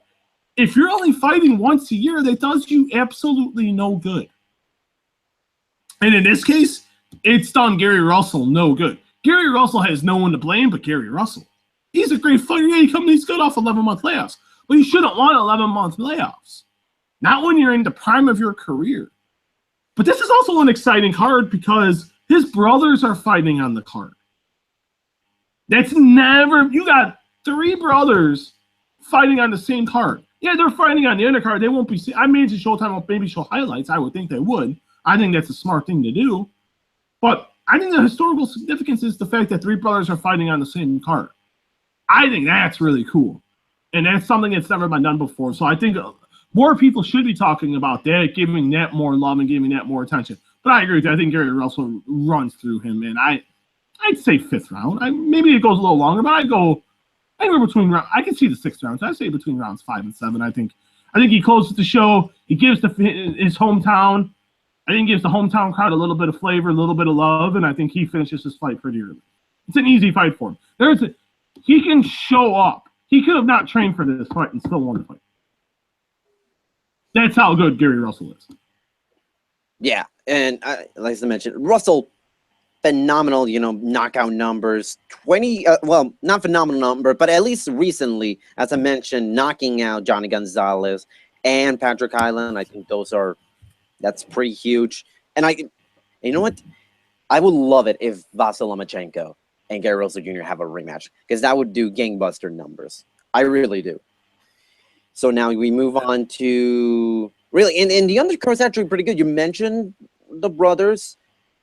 If you're only fighting once a year, that does you absolutely no good. And in this case, it's done Gary Russell no good. Gary Russell has no one to blame but Gary Russell. He's a great fighter. Yeah, he's good off 11-month layoffs. But you shouldn't want 11-month layoffs. Not when you're in the prime of your career. But this is also an exciting card because his brothers are fighting on the card. You got 3 brothers fighting on the same card. Yeah, they're fighting on the undercard. They won't be seen. I made Showtime will maybe show highlights. I would think they would. I think that's a smart thing to do. But I think the historical significance is the fact that 3 brothers are fighting on the same card. I think that's really cool. And that's something that's never been done before. So I think more people should be talking about that, giving that more love and giving that more attention. But I agree with you. I think Gary Russell runs through him. And I'd say 5th round. Maybe it goes a little longer, but I'd go anywhere between rounds. I can see the 6th rounds. I'd say between rounds 5 and 7. I think he closes the show. He gives his hometown. I think he gives the hometown crowd a little bit of flavor, a little bit of love, and I think he finishes his fight pretty early. It's an easy fight for him. He can show up. He could have not trained for this fight and still won the fight. That's how good Gary Russell is. Yeah, and like I mentioned, Russell, phenomenal, knockout numbers. 20, not phenomenal number, but at least recently, as I mentioned, knocking out Johnny Gonzalez and Patrick Hyland. I think that's pretty huge. And you know what? I would love it if Vasyl Lomachenko and Gary Russell Jr. have a rematch, because that would do gangbuster numbers. I really do. So now we move on to really, and the undercard's actually pretty good. You mentioned the brothers.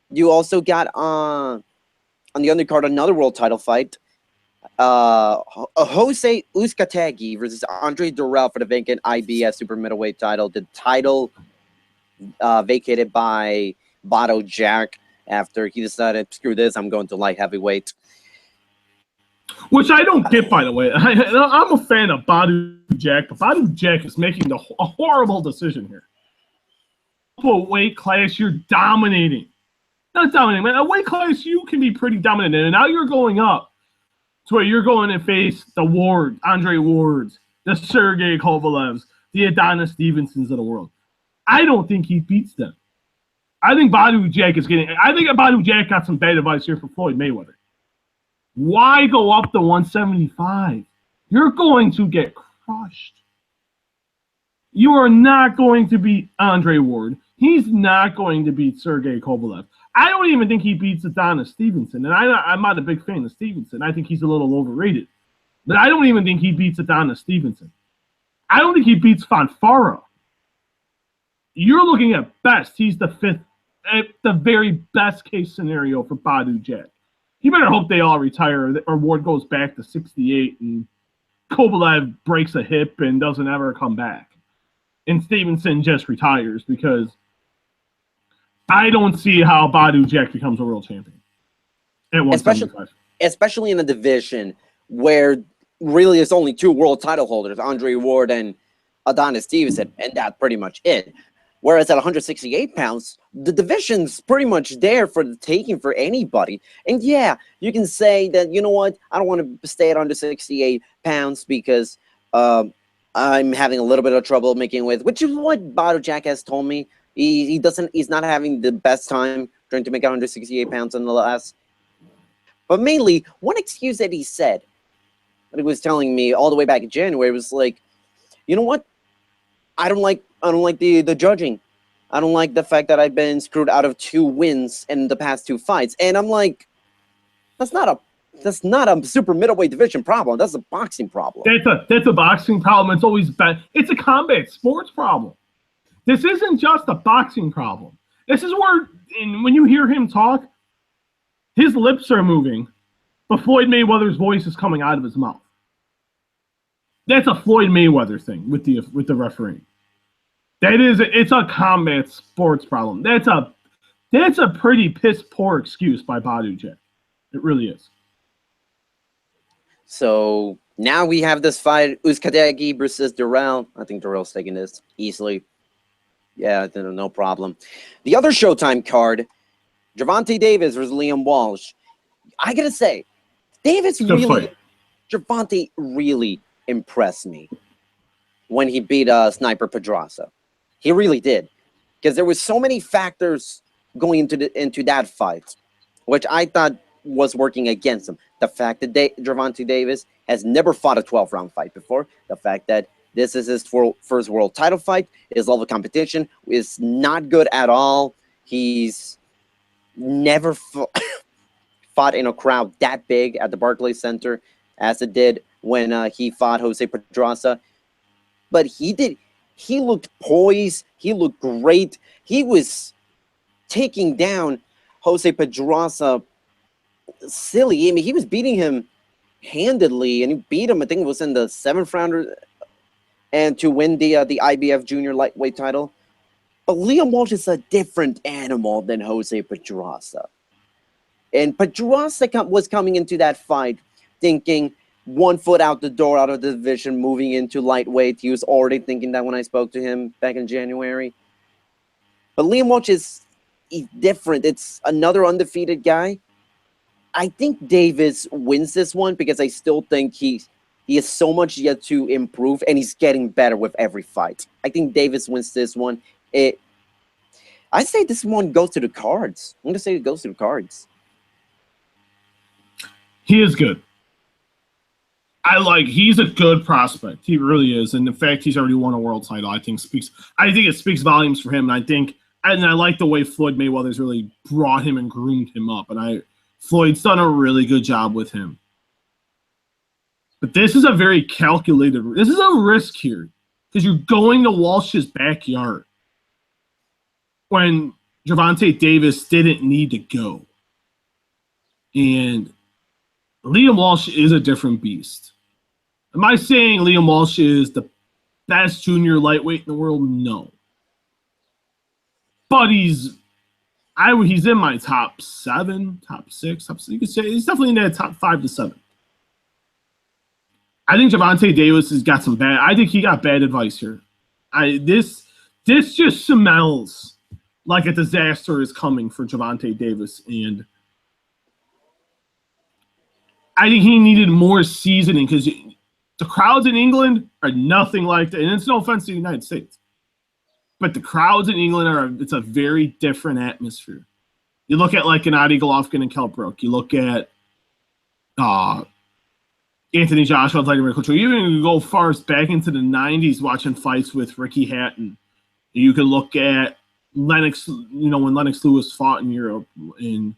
You also got on the undercard another world title fight. Jose Uzcategui versus Andre Durrell for the vacant IBS super middleweight title. The title vacated by Bado Jack after he decided, screw this, I'm going to light heavyweight. Which I don't get, by the way. I'm a fan of Badu Jack, but Badu Jack is making a horrible decision here. A weight class, you're dominating. Not dominating, man. A weight class, you can be pretty dominant. And now you're going up to where you're going to face the Ward, Andre Wards, the Sergey Kovalevs, the Adonis Stevensons of the world. I don't think he beats them. I think Badu Jack got some bad advice here for Floyd Mayweather. Why go up to 175? You're going to get crushed. You are not going to beat Andre Ward. He's not going to beat Sergey Kovalev. I don't even think he beats Adonis Stevenson. And I'm not a big fan of Stevenson. I think he's a little overrated. But I don't even think he beats Adonis Stevenson. I don't think he beats Fonfara. You're looking at best. He's the fifth, at the very best case scenario for Badu Jack. You better hope they all retire or Ward goes back to 68 and Kovalev breaks a hip and doesn't ever come back. And Stevenson just retires, because I don't see how Badu Jack becomes a world champion at 175. Especially in a division where really it's only two world title holders, Andre Ward and Adonis Stevenson, and that's pretty much it. Whereas at 168 pounds, the division's pretty much there for the taking for anybody. And yeah, you can say that, you know what, I don't want to stay at under 68 pounds because I'm having a little bit of trouble making weight, which is what Badu Jack has told me. He's not having the best time trying to make 168 pounds in the last. But mainly, one excuse that he said, that he was telling me all the way back in January, was like, you know what, I don't like the judging. I don't like the fact that I've been screwed out of 2 wins in the past 2 fights. And I'm like, that's not a super middleweight division problem. That's a boxing problem. That's a boxing problem. It's always been. It's a combat sports problem. This isn't just a boxing problem. This is where, when you hear him talk, his lips are moving, but Floyd Mayweather's voice is coming out of his mouth. That's a Floyd Mayweather thing with the refereeing. It's a combat sports problem. That's a pretty piss poor excuse by Badu Jack. It really is. So now we have this fight, Uzcategui versus Durrell. I think Durrell's taking this easily. Yeah, no problem. The other Showtime card, Gervonta Davis versus Liam Walsh. I gotta say, Gervonta really impressed me when he beat Sniper Pedraza. He really did, because there was so many factors going into that fight, which I thought was working against him. The fact that Gervonta Davis has never fought a 12-round fight before, the fact that this is his first world title fight, his level of competition is not good at all. He's never fought in a crowd that big at the Barclays Center as it did when he fought Jose Pedraza. But he looked poised. He looked great. He was taking down Jose Pedraza silly. I mean, he was beating him handedly, and he beat him, I think it was in the 7th round, and to win the IBF junior lightweight title. But Liam Walsh is a different animal than Jose Pedraza. And Pedraza was coming into that fight thinking 1 foot out the door, out of the division, moving into lightweight. He was already thinking that when I spoke to him back in January. But Liam Walsh is different. It's another undefeated guy. I think Davis wins this one because I still think he has so much yet to improve, and he's getting better with every fight. I think Davis wins this one. I say this one goes to the cards. I'm going to say it goes to the cards. He is good. He's a good prospect. He really is. And the fact he's already won a world title, I think it speaks volumes for him. And I like the way Floyd Mayweather's really brought him and groomed him up. And Floyd's done a really good job with him. But this is a very calculated, this is a risk here, because you're going to Walsh's backyard when Gervonta Davis didn't need to go. And Liam Walsh is a different beast. Am I saying Liam Walsh is the best junior lightweight in the world? No. But he's in my top 7, top 6, you could say he's definitely in that top 5 to 7. I think Gervonta Davis has got some bad. I think he got bad advice here. This just smells like a disaster is coming for Gervonta Davis, and I think he needed more seasoning because the crowds in England are nothing like that. And it's no offense to the United States, but the crowds in England it's a very different atmosphere. You look at like Gennady Golovkin and Kell Brook. You look at Anthony Joshua, Vladimir Klitschko. You even go far back into the 90s watching fights with Ricky Hatton. You can look at Lennox, when Lennox Lewis fought in Europe and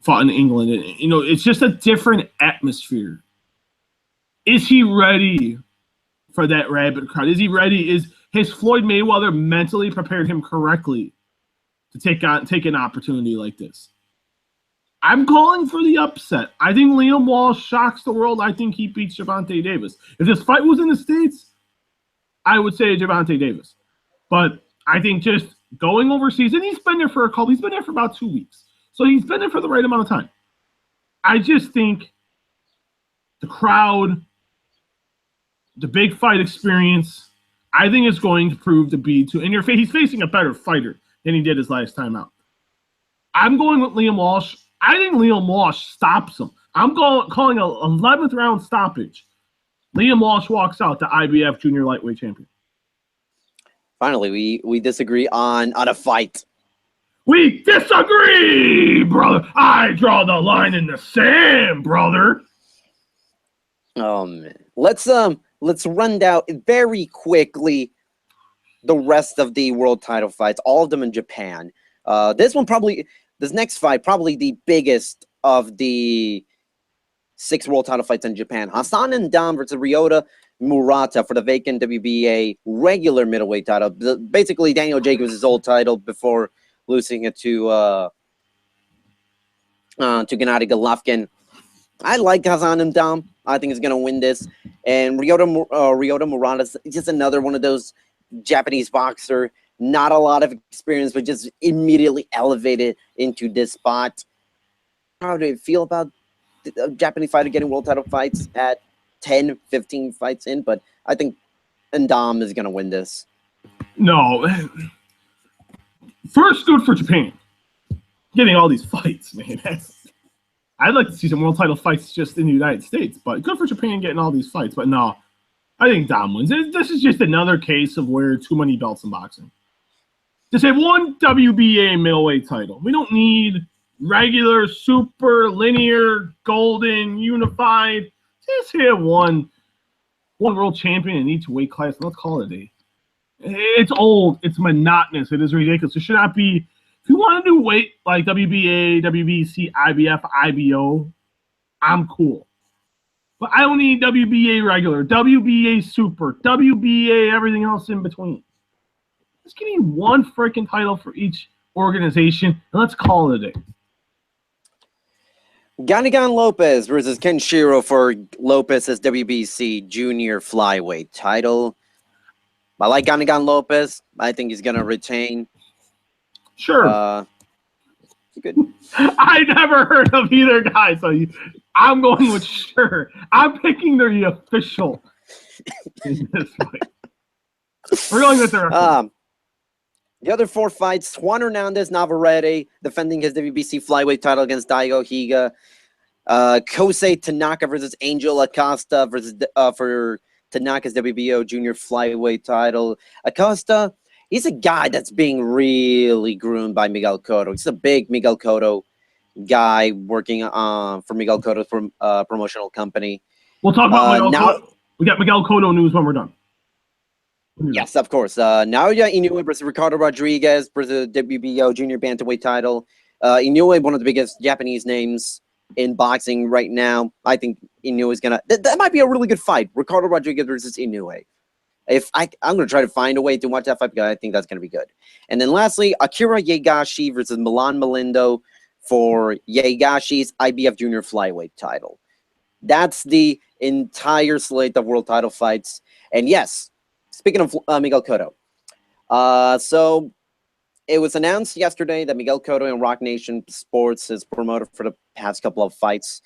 fought in England. And, it's just a different atmosphere. Is he ready for that rabid crowd? Is he ready? Has Floyd Mayweather mentally prepared him correctly to take an opportunity like this? I'm calling for the upset. I think Liam Walsh shocks the world. I think he beats Gervonta Davis. If this fight was in the States, I would say Gervonta Davis. But I think just going overseas, and he's been there for about 2 weeks. So he's been there for the right amount of time. I just think the crowd, the big fight experience, I think is going to prove to be he's facing a better fighter than he did his last time out. I'm going with Liam Walsh. I think Liam Walsh stops him. I'm calling an 11th round stoppage. Liam Walsh walks out the IBF junior lightweight champion. Finally, we disagree on a fight. We disagree, brother. I draw the line in the sand, brother. Oh man. Let's run down very quickly the rest of the world title fights, all of them in Japan. This next fight, probably the biggest of the 6 world title fights in Japan. Hassan and Dam versus Ryota Murata for the vacant WBA regular middleweight title. Basically, Daniel Jacobs' old title before losing it to Gennady Golovkin. I like Hassan and Dam. I think he's going to win this. And Ryota Murata is just another one of those Japanese boxer. Not a lot of experience, but just immediately elevated into this spot. How do you feel about a Japanese fighter getting world title fights at 10, 15 fights in? But I think Ndam is going to win this. No. First, good for Japan. Getting all these fights, man. I'd like to see some world title fights just in the United States, but good for Japan getting all these fights. But no, I think Dam wins. This is just another case of where too many belts in boxing. Just have one WBA middleweight title. We don't need regular, super, linear, golden, unified. Just have one world champion in each weight class. Let's call it a day. It's old. It's monotonous. It is ridiculous. It should not be. If you want to do weight like WBA, WBC, IBF, IBO, I'm cool. But I don't need WBA regular, WBA super, WBA, everything else in between. Just give me one freaking title for each organization, and let's call it a day. Ganigan Lopez versus Kenshiro for Lopez's WBC junior flyweight title. I like Ganigan Lopez. I think he's going to retain. Sure. Good. I never heard of either guy, so I'm going with sure. I'm picking the official in this fight. We're going with the other 4 fights: Juan Hernandez Navarrete defending his WBC flyweight title against Daigo Higa. Kosei Tanaka versus Angel Acosta for Tanaka's WBO junior flyweight title. Acosta, he's a guy that's being really groomed by Miguel Cotto. He's a big Miguel Cotto guy working for Miguel Cotto's promotional company. We'll talk about Miguel Cotto. We got Miguel Cotto news when we're done. Yes, of course. Naoya Inoue versus Ricardo Rodriguez for the WBO junior bantamweight title. Inoue, one of the biggest Japanese names in boxing right now. I think Inoue is gonna. That might be a really good fight. Ricardo Rodriguez versus Inoue. I'm gonna try to find a way to watch that fight because I think that's gonna be good. And then lastly, Akira Yegashi versus Milan Malindo for Yegashi's IBF junior flyweight title. That's the entire slate of world title fights. And yes, speaking of Miguel Cotto, so it was announced yesterday that Miguel Cotto and Rock Nation Sports, his promoter for the past couple of fights,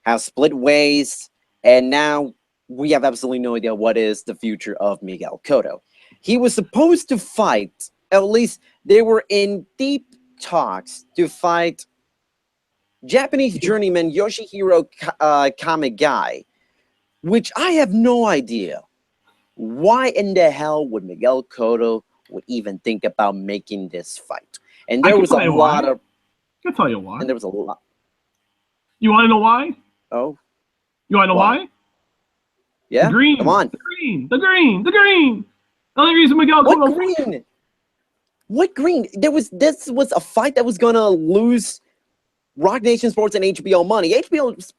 have split ways, and now we have absolutely no idea what is the future of Miguel Cotto. He was supposed to fight, at least they were in deep talks to fight Japanese journeyman Yoshihiro Kamigai, which I have no idea why in the hell would Miguel Cotto would even think about making this fight. And there was a lot of... I can tell you why. And there was a lot. You want to know why? Oh. You want to know why? Yeah? The green. Come on. The green. The green. The green. The only reason Miguel Cotto... What green? What green? This was a fight that was going to lose Rock Nation Sports and HBO money. HBO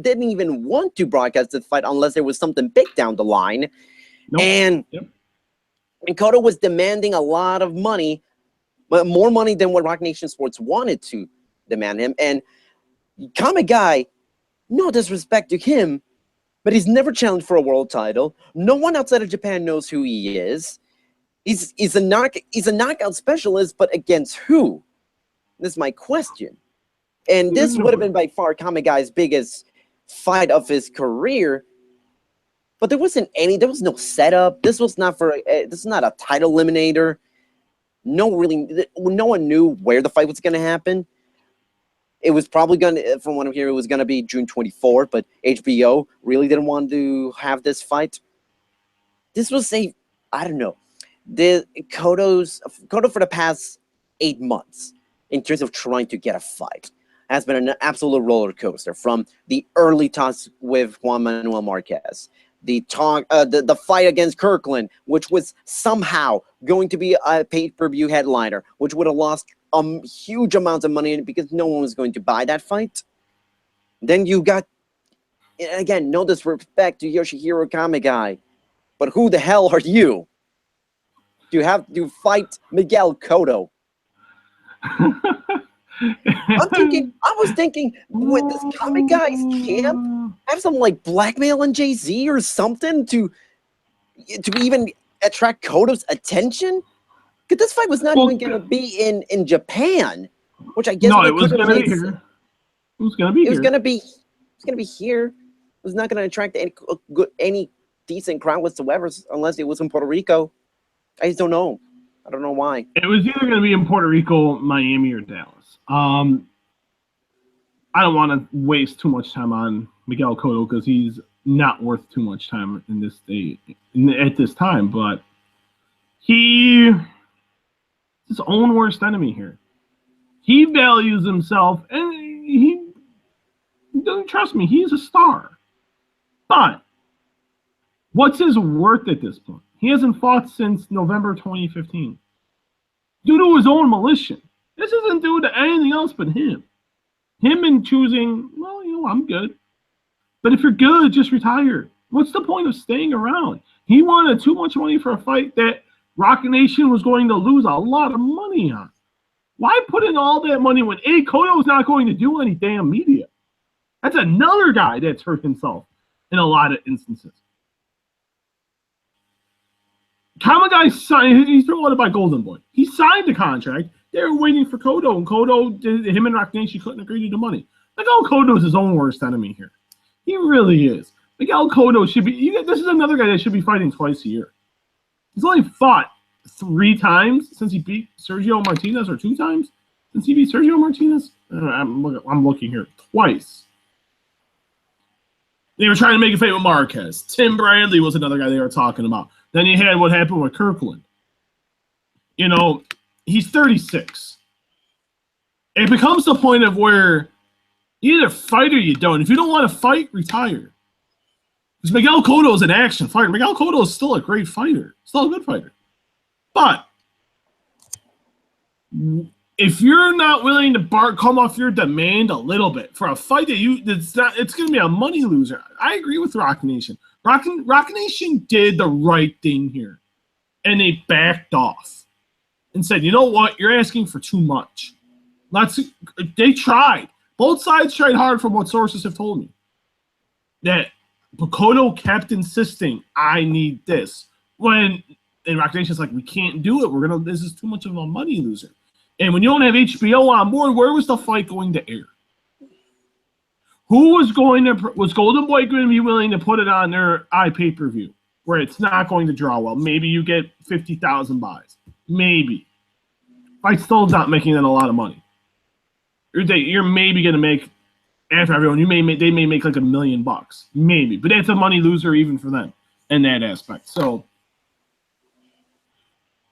didn't even want to broadcast this fight unless there was something big down the line. Nope. And Cotto was demanding a lot of money, but more money than what Rock Nation Sports wanted to demand him. And Kamigai, no disrespect to him, but he's never challenged for a world title. No one outside of Japan knows who he is. He's a knockout specialist, but against who? This is my question. And this would have been by far Kamigai's biggest fight of his career. But there was no setup. This was not this is not a title eliminator. No one knew where the fight was going to happen. It was probably going to, from what I'm hearing, it was going to be June 24th, but HBO really didn't want to have this fight. This was I don't know. Cotto for the past 8 months, in terms of trying to get a fight, has been an absolute roller coaster. From the early talks with Juan Manuel Marquez, the fight against Kirkland, which was somehow going to be a pay-per-view headliner, which would have lost huge amounts of money because no one was going to buy that fight. Then you got, again, no disrespect to Yoshihiro Kamigai, but who the hell are you to have to fight Miguel Cotto? I was thinking, with this Kamigai's camp have some like blackmailing Jay-Z or something to even attract Cotto's attention? Because this fight was not even going to be in Japan, which I guess it was going to be here. It was going to be here. It was going to be here. It was not going to attract any decent crowd whatsoever unless it was in Puerto Rico. I just don't know. I don't know why. It was either going to be in Puerto Rico, Miami, or Dallas. I don't want to waste too much time on Miguel Cotto because he's not worth too much time in this state at this time. But he's his own worst enemy here. He values himself, and he doesn't trust me. He's a star. But what's his worth at this point? He hasn't fought since November 2015. Due to his own militia. This isn't due to anything else but him. Him in choosing, well, I'm good. But if you're good, just retire. What's the point of staying around? He wanted too much money for a fight that Rock Nation was going to lose a lot of money on. Why put in all that money when Cotto is not going to do any damn media? That's another guy that's hurt himself in a lot of instances. Kamigai signed, he's promoted by Golden Boy. He signed the contract. They were waiting for Cotto, and him and Rock Nation couldn't agree to the money. Miguel Cotto is his own worst enemy here. He really is. Miguel Cotto should be, this is another guy that should be fighting twice a year. He's only fought 3 times since he beat Sergio Martinez, or 2 times since he beat Sergio Martinez. I'm looking here. Twice. They were trying to make a fight with Marquez. Tim Bradley was another guy they were talking about. Then you had what happened with Kirkland. You know, he's 36. It becomes the point of where you either fight or you don't. If you don't want to fight, retire. Because Miguel Cotto is an action fighter. Miguel Cotto is still a great fighter. Still a good fighter. But if you're not willing to come off your demand a little bit for a fight it's going to be a money loser. I agree with Rock Nation. Rock Nation did the right thing here, and they backed off and said, "You know what? You're asking for too much." They tried. Both sides tried hard, from what sources have told me. that Cotto kept insisting, I need this. And Rock Nation's like, we can't do it. This is too much of a money loser. And when you don't have HBO on board, where was the fight going to air? Was Golden Boy going to be willing to put it on their pay-per-view where it's not going to draw well? Maybe you get 50,000 buys. Maybe. Fight still not making that a lot of money. You're maybe going to make, after everyone, they may make like $1 million. Maybe. But that's a money loser even for them in that aspect. So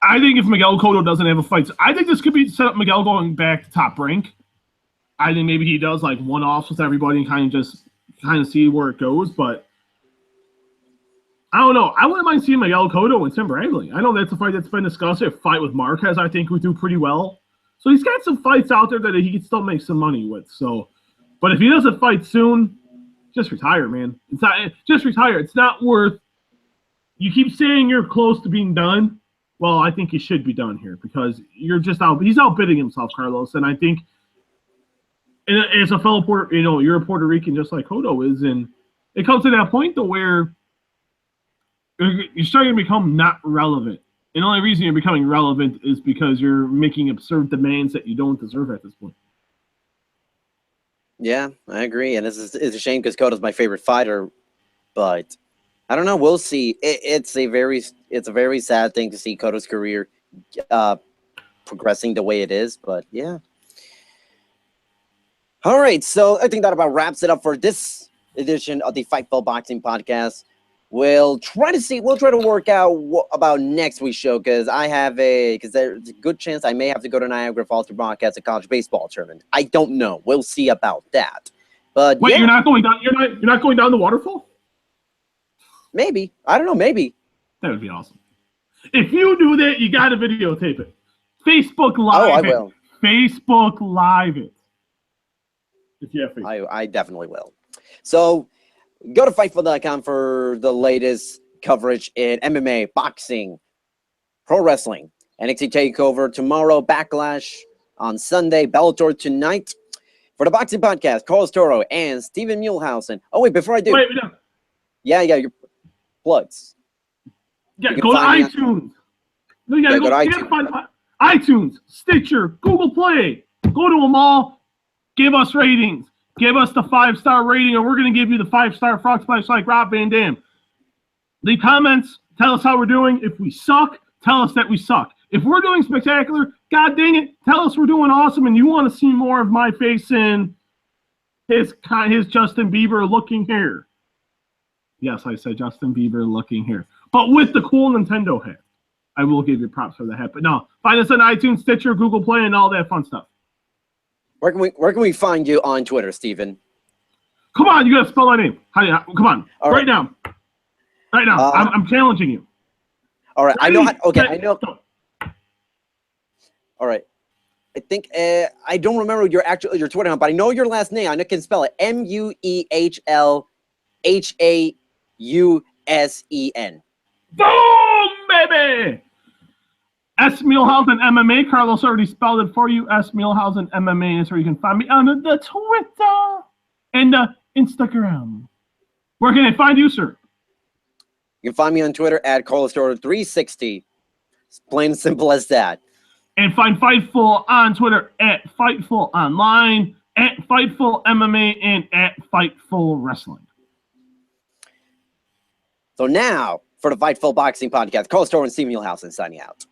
I think if Miguel Cotto doesn't have a fight, I think this could be set up Miguel going back to Top Rank. I think maybe he does like one-offs with everybody and kind of see where it goes. But I don't know. I wouldn't mind seeing Miguel Cotto and Tim Bradley. I know that's a fight that's been discussed. A fight with Marquez, I think, would do pretty well. So he's got some fights out there that he can still make some money with. So, but if he doesn't fight soon, just retire, man. Just retire. It's not worth. You keep saying you're close to being done. Well, I think you should be done here because you're just out. He's outbidding himself, Carlos, and I think. And as a fellow you're a Puerto Rican just like Cotto is, and it comes to that point though where you're starting to become not relevant. And the only reason you're becoming relevant is because you're making absurd demands that you don't deserve at this point. Yeah, I agree, and it's a shame because Cotto's my favorite fighter, but I don't know. We'll see. It's a very sad thing to see Cotto's career progressing the way it is, but yeah. All right, so I think that about wraps it up for this edition of the Fightful Boxing Podcast. We'll try to work out about next week's show because there's a good chance I may have to go to Niagara Falls to broadcast a college baseball tournament. I don't know. We'll see about that. But wait, yeah. You're not going down. You're not going down the waterfall? Maybe. I don't know. Maybe. That would be awesome. If you do that, you got to videotape it. Facebook Live. Oh, I will. Facebook Live it. If you have Facebook. I definitely will. So go to Fightful.com for the latest coverage in MMA, boxing, pro wrestling, NXT TakeOver tomorrow, Backlash on Sunday, Bellator tonight. For the Boxing Podcast, Carlos Toro and Stephen Muehlhausen. Oh, wait, before I do. Wait, no. Yeah, your plugs. Yeah, go to iTunes. No, you gotta go to iTunes. iTunes, Stitcher, Google Play. Go to them all. Give us ratings. Give us the 5-star rating, or we're going to give you the 5-star frog splash like Rob Van Dam. Leave comments. Tell us how we're doing. If we suck, tell us that we suck. If we're doing spectacular, God dang it, tell us we're doing awesome, and you want to see more of my face in his Justin Bieber looking hair. Yes, I said Justin Bieber looking hair, but with the cool Nintendo hat. I will give you props for the hat. But no, find us on iTunes, Stitcher, Google Play, and all that fun stuff. Where can we find you on Twitter, Steven? Come on, you gotta spell my name. Come on, right now. I'm challenging you. All right, Ready, I know. All right, I think I don't remember your Twitter account, but I know your last name. I know can spell it Muehlhausen. Boom, baby! S. Muehlhausen MMA. Carlos already spelled it for you. S. Muehlhausen MMA is where you can find me on the Twitter and the Instagram. Where can I find you, sir? You can find me on Twitter at CarlosToro360. It's plain and simple as that. And find Fightful on Twitter at Fightful Online, at Fightful MMA, and at Fightful Wrestling. So now, for the Fightful Boxing Podcast, Carlos Toro and Steve Muehlhausen signing out.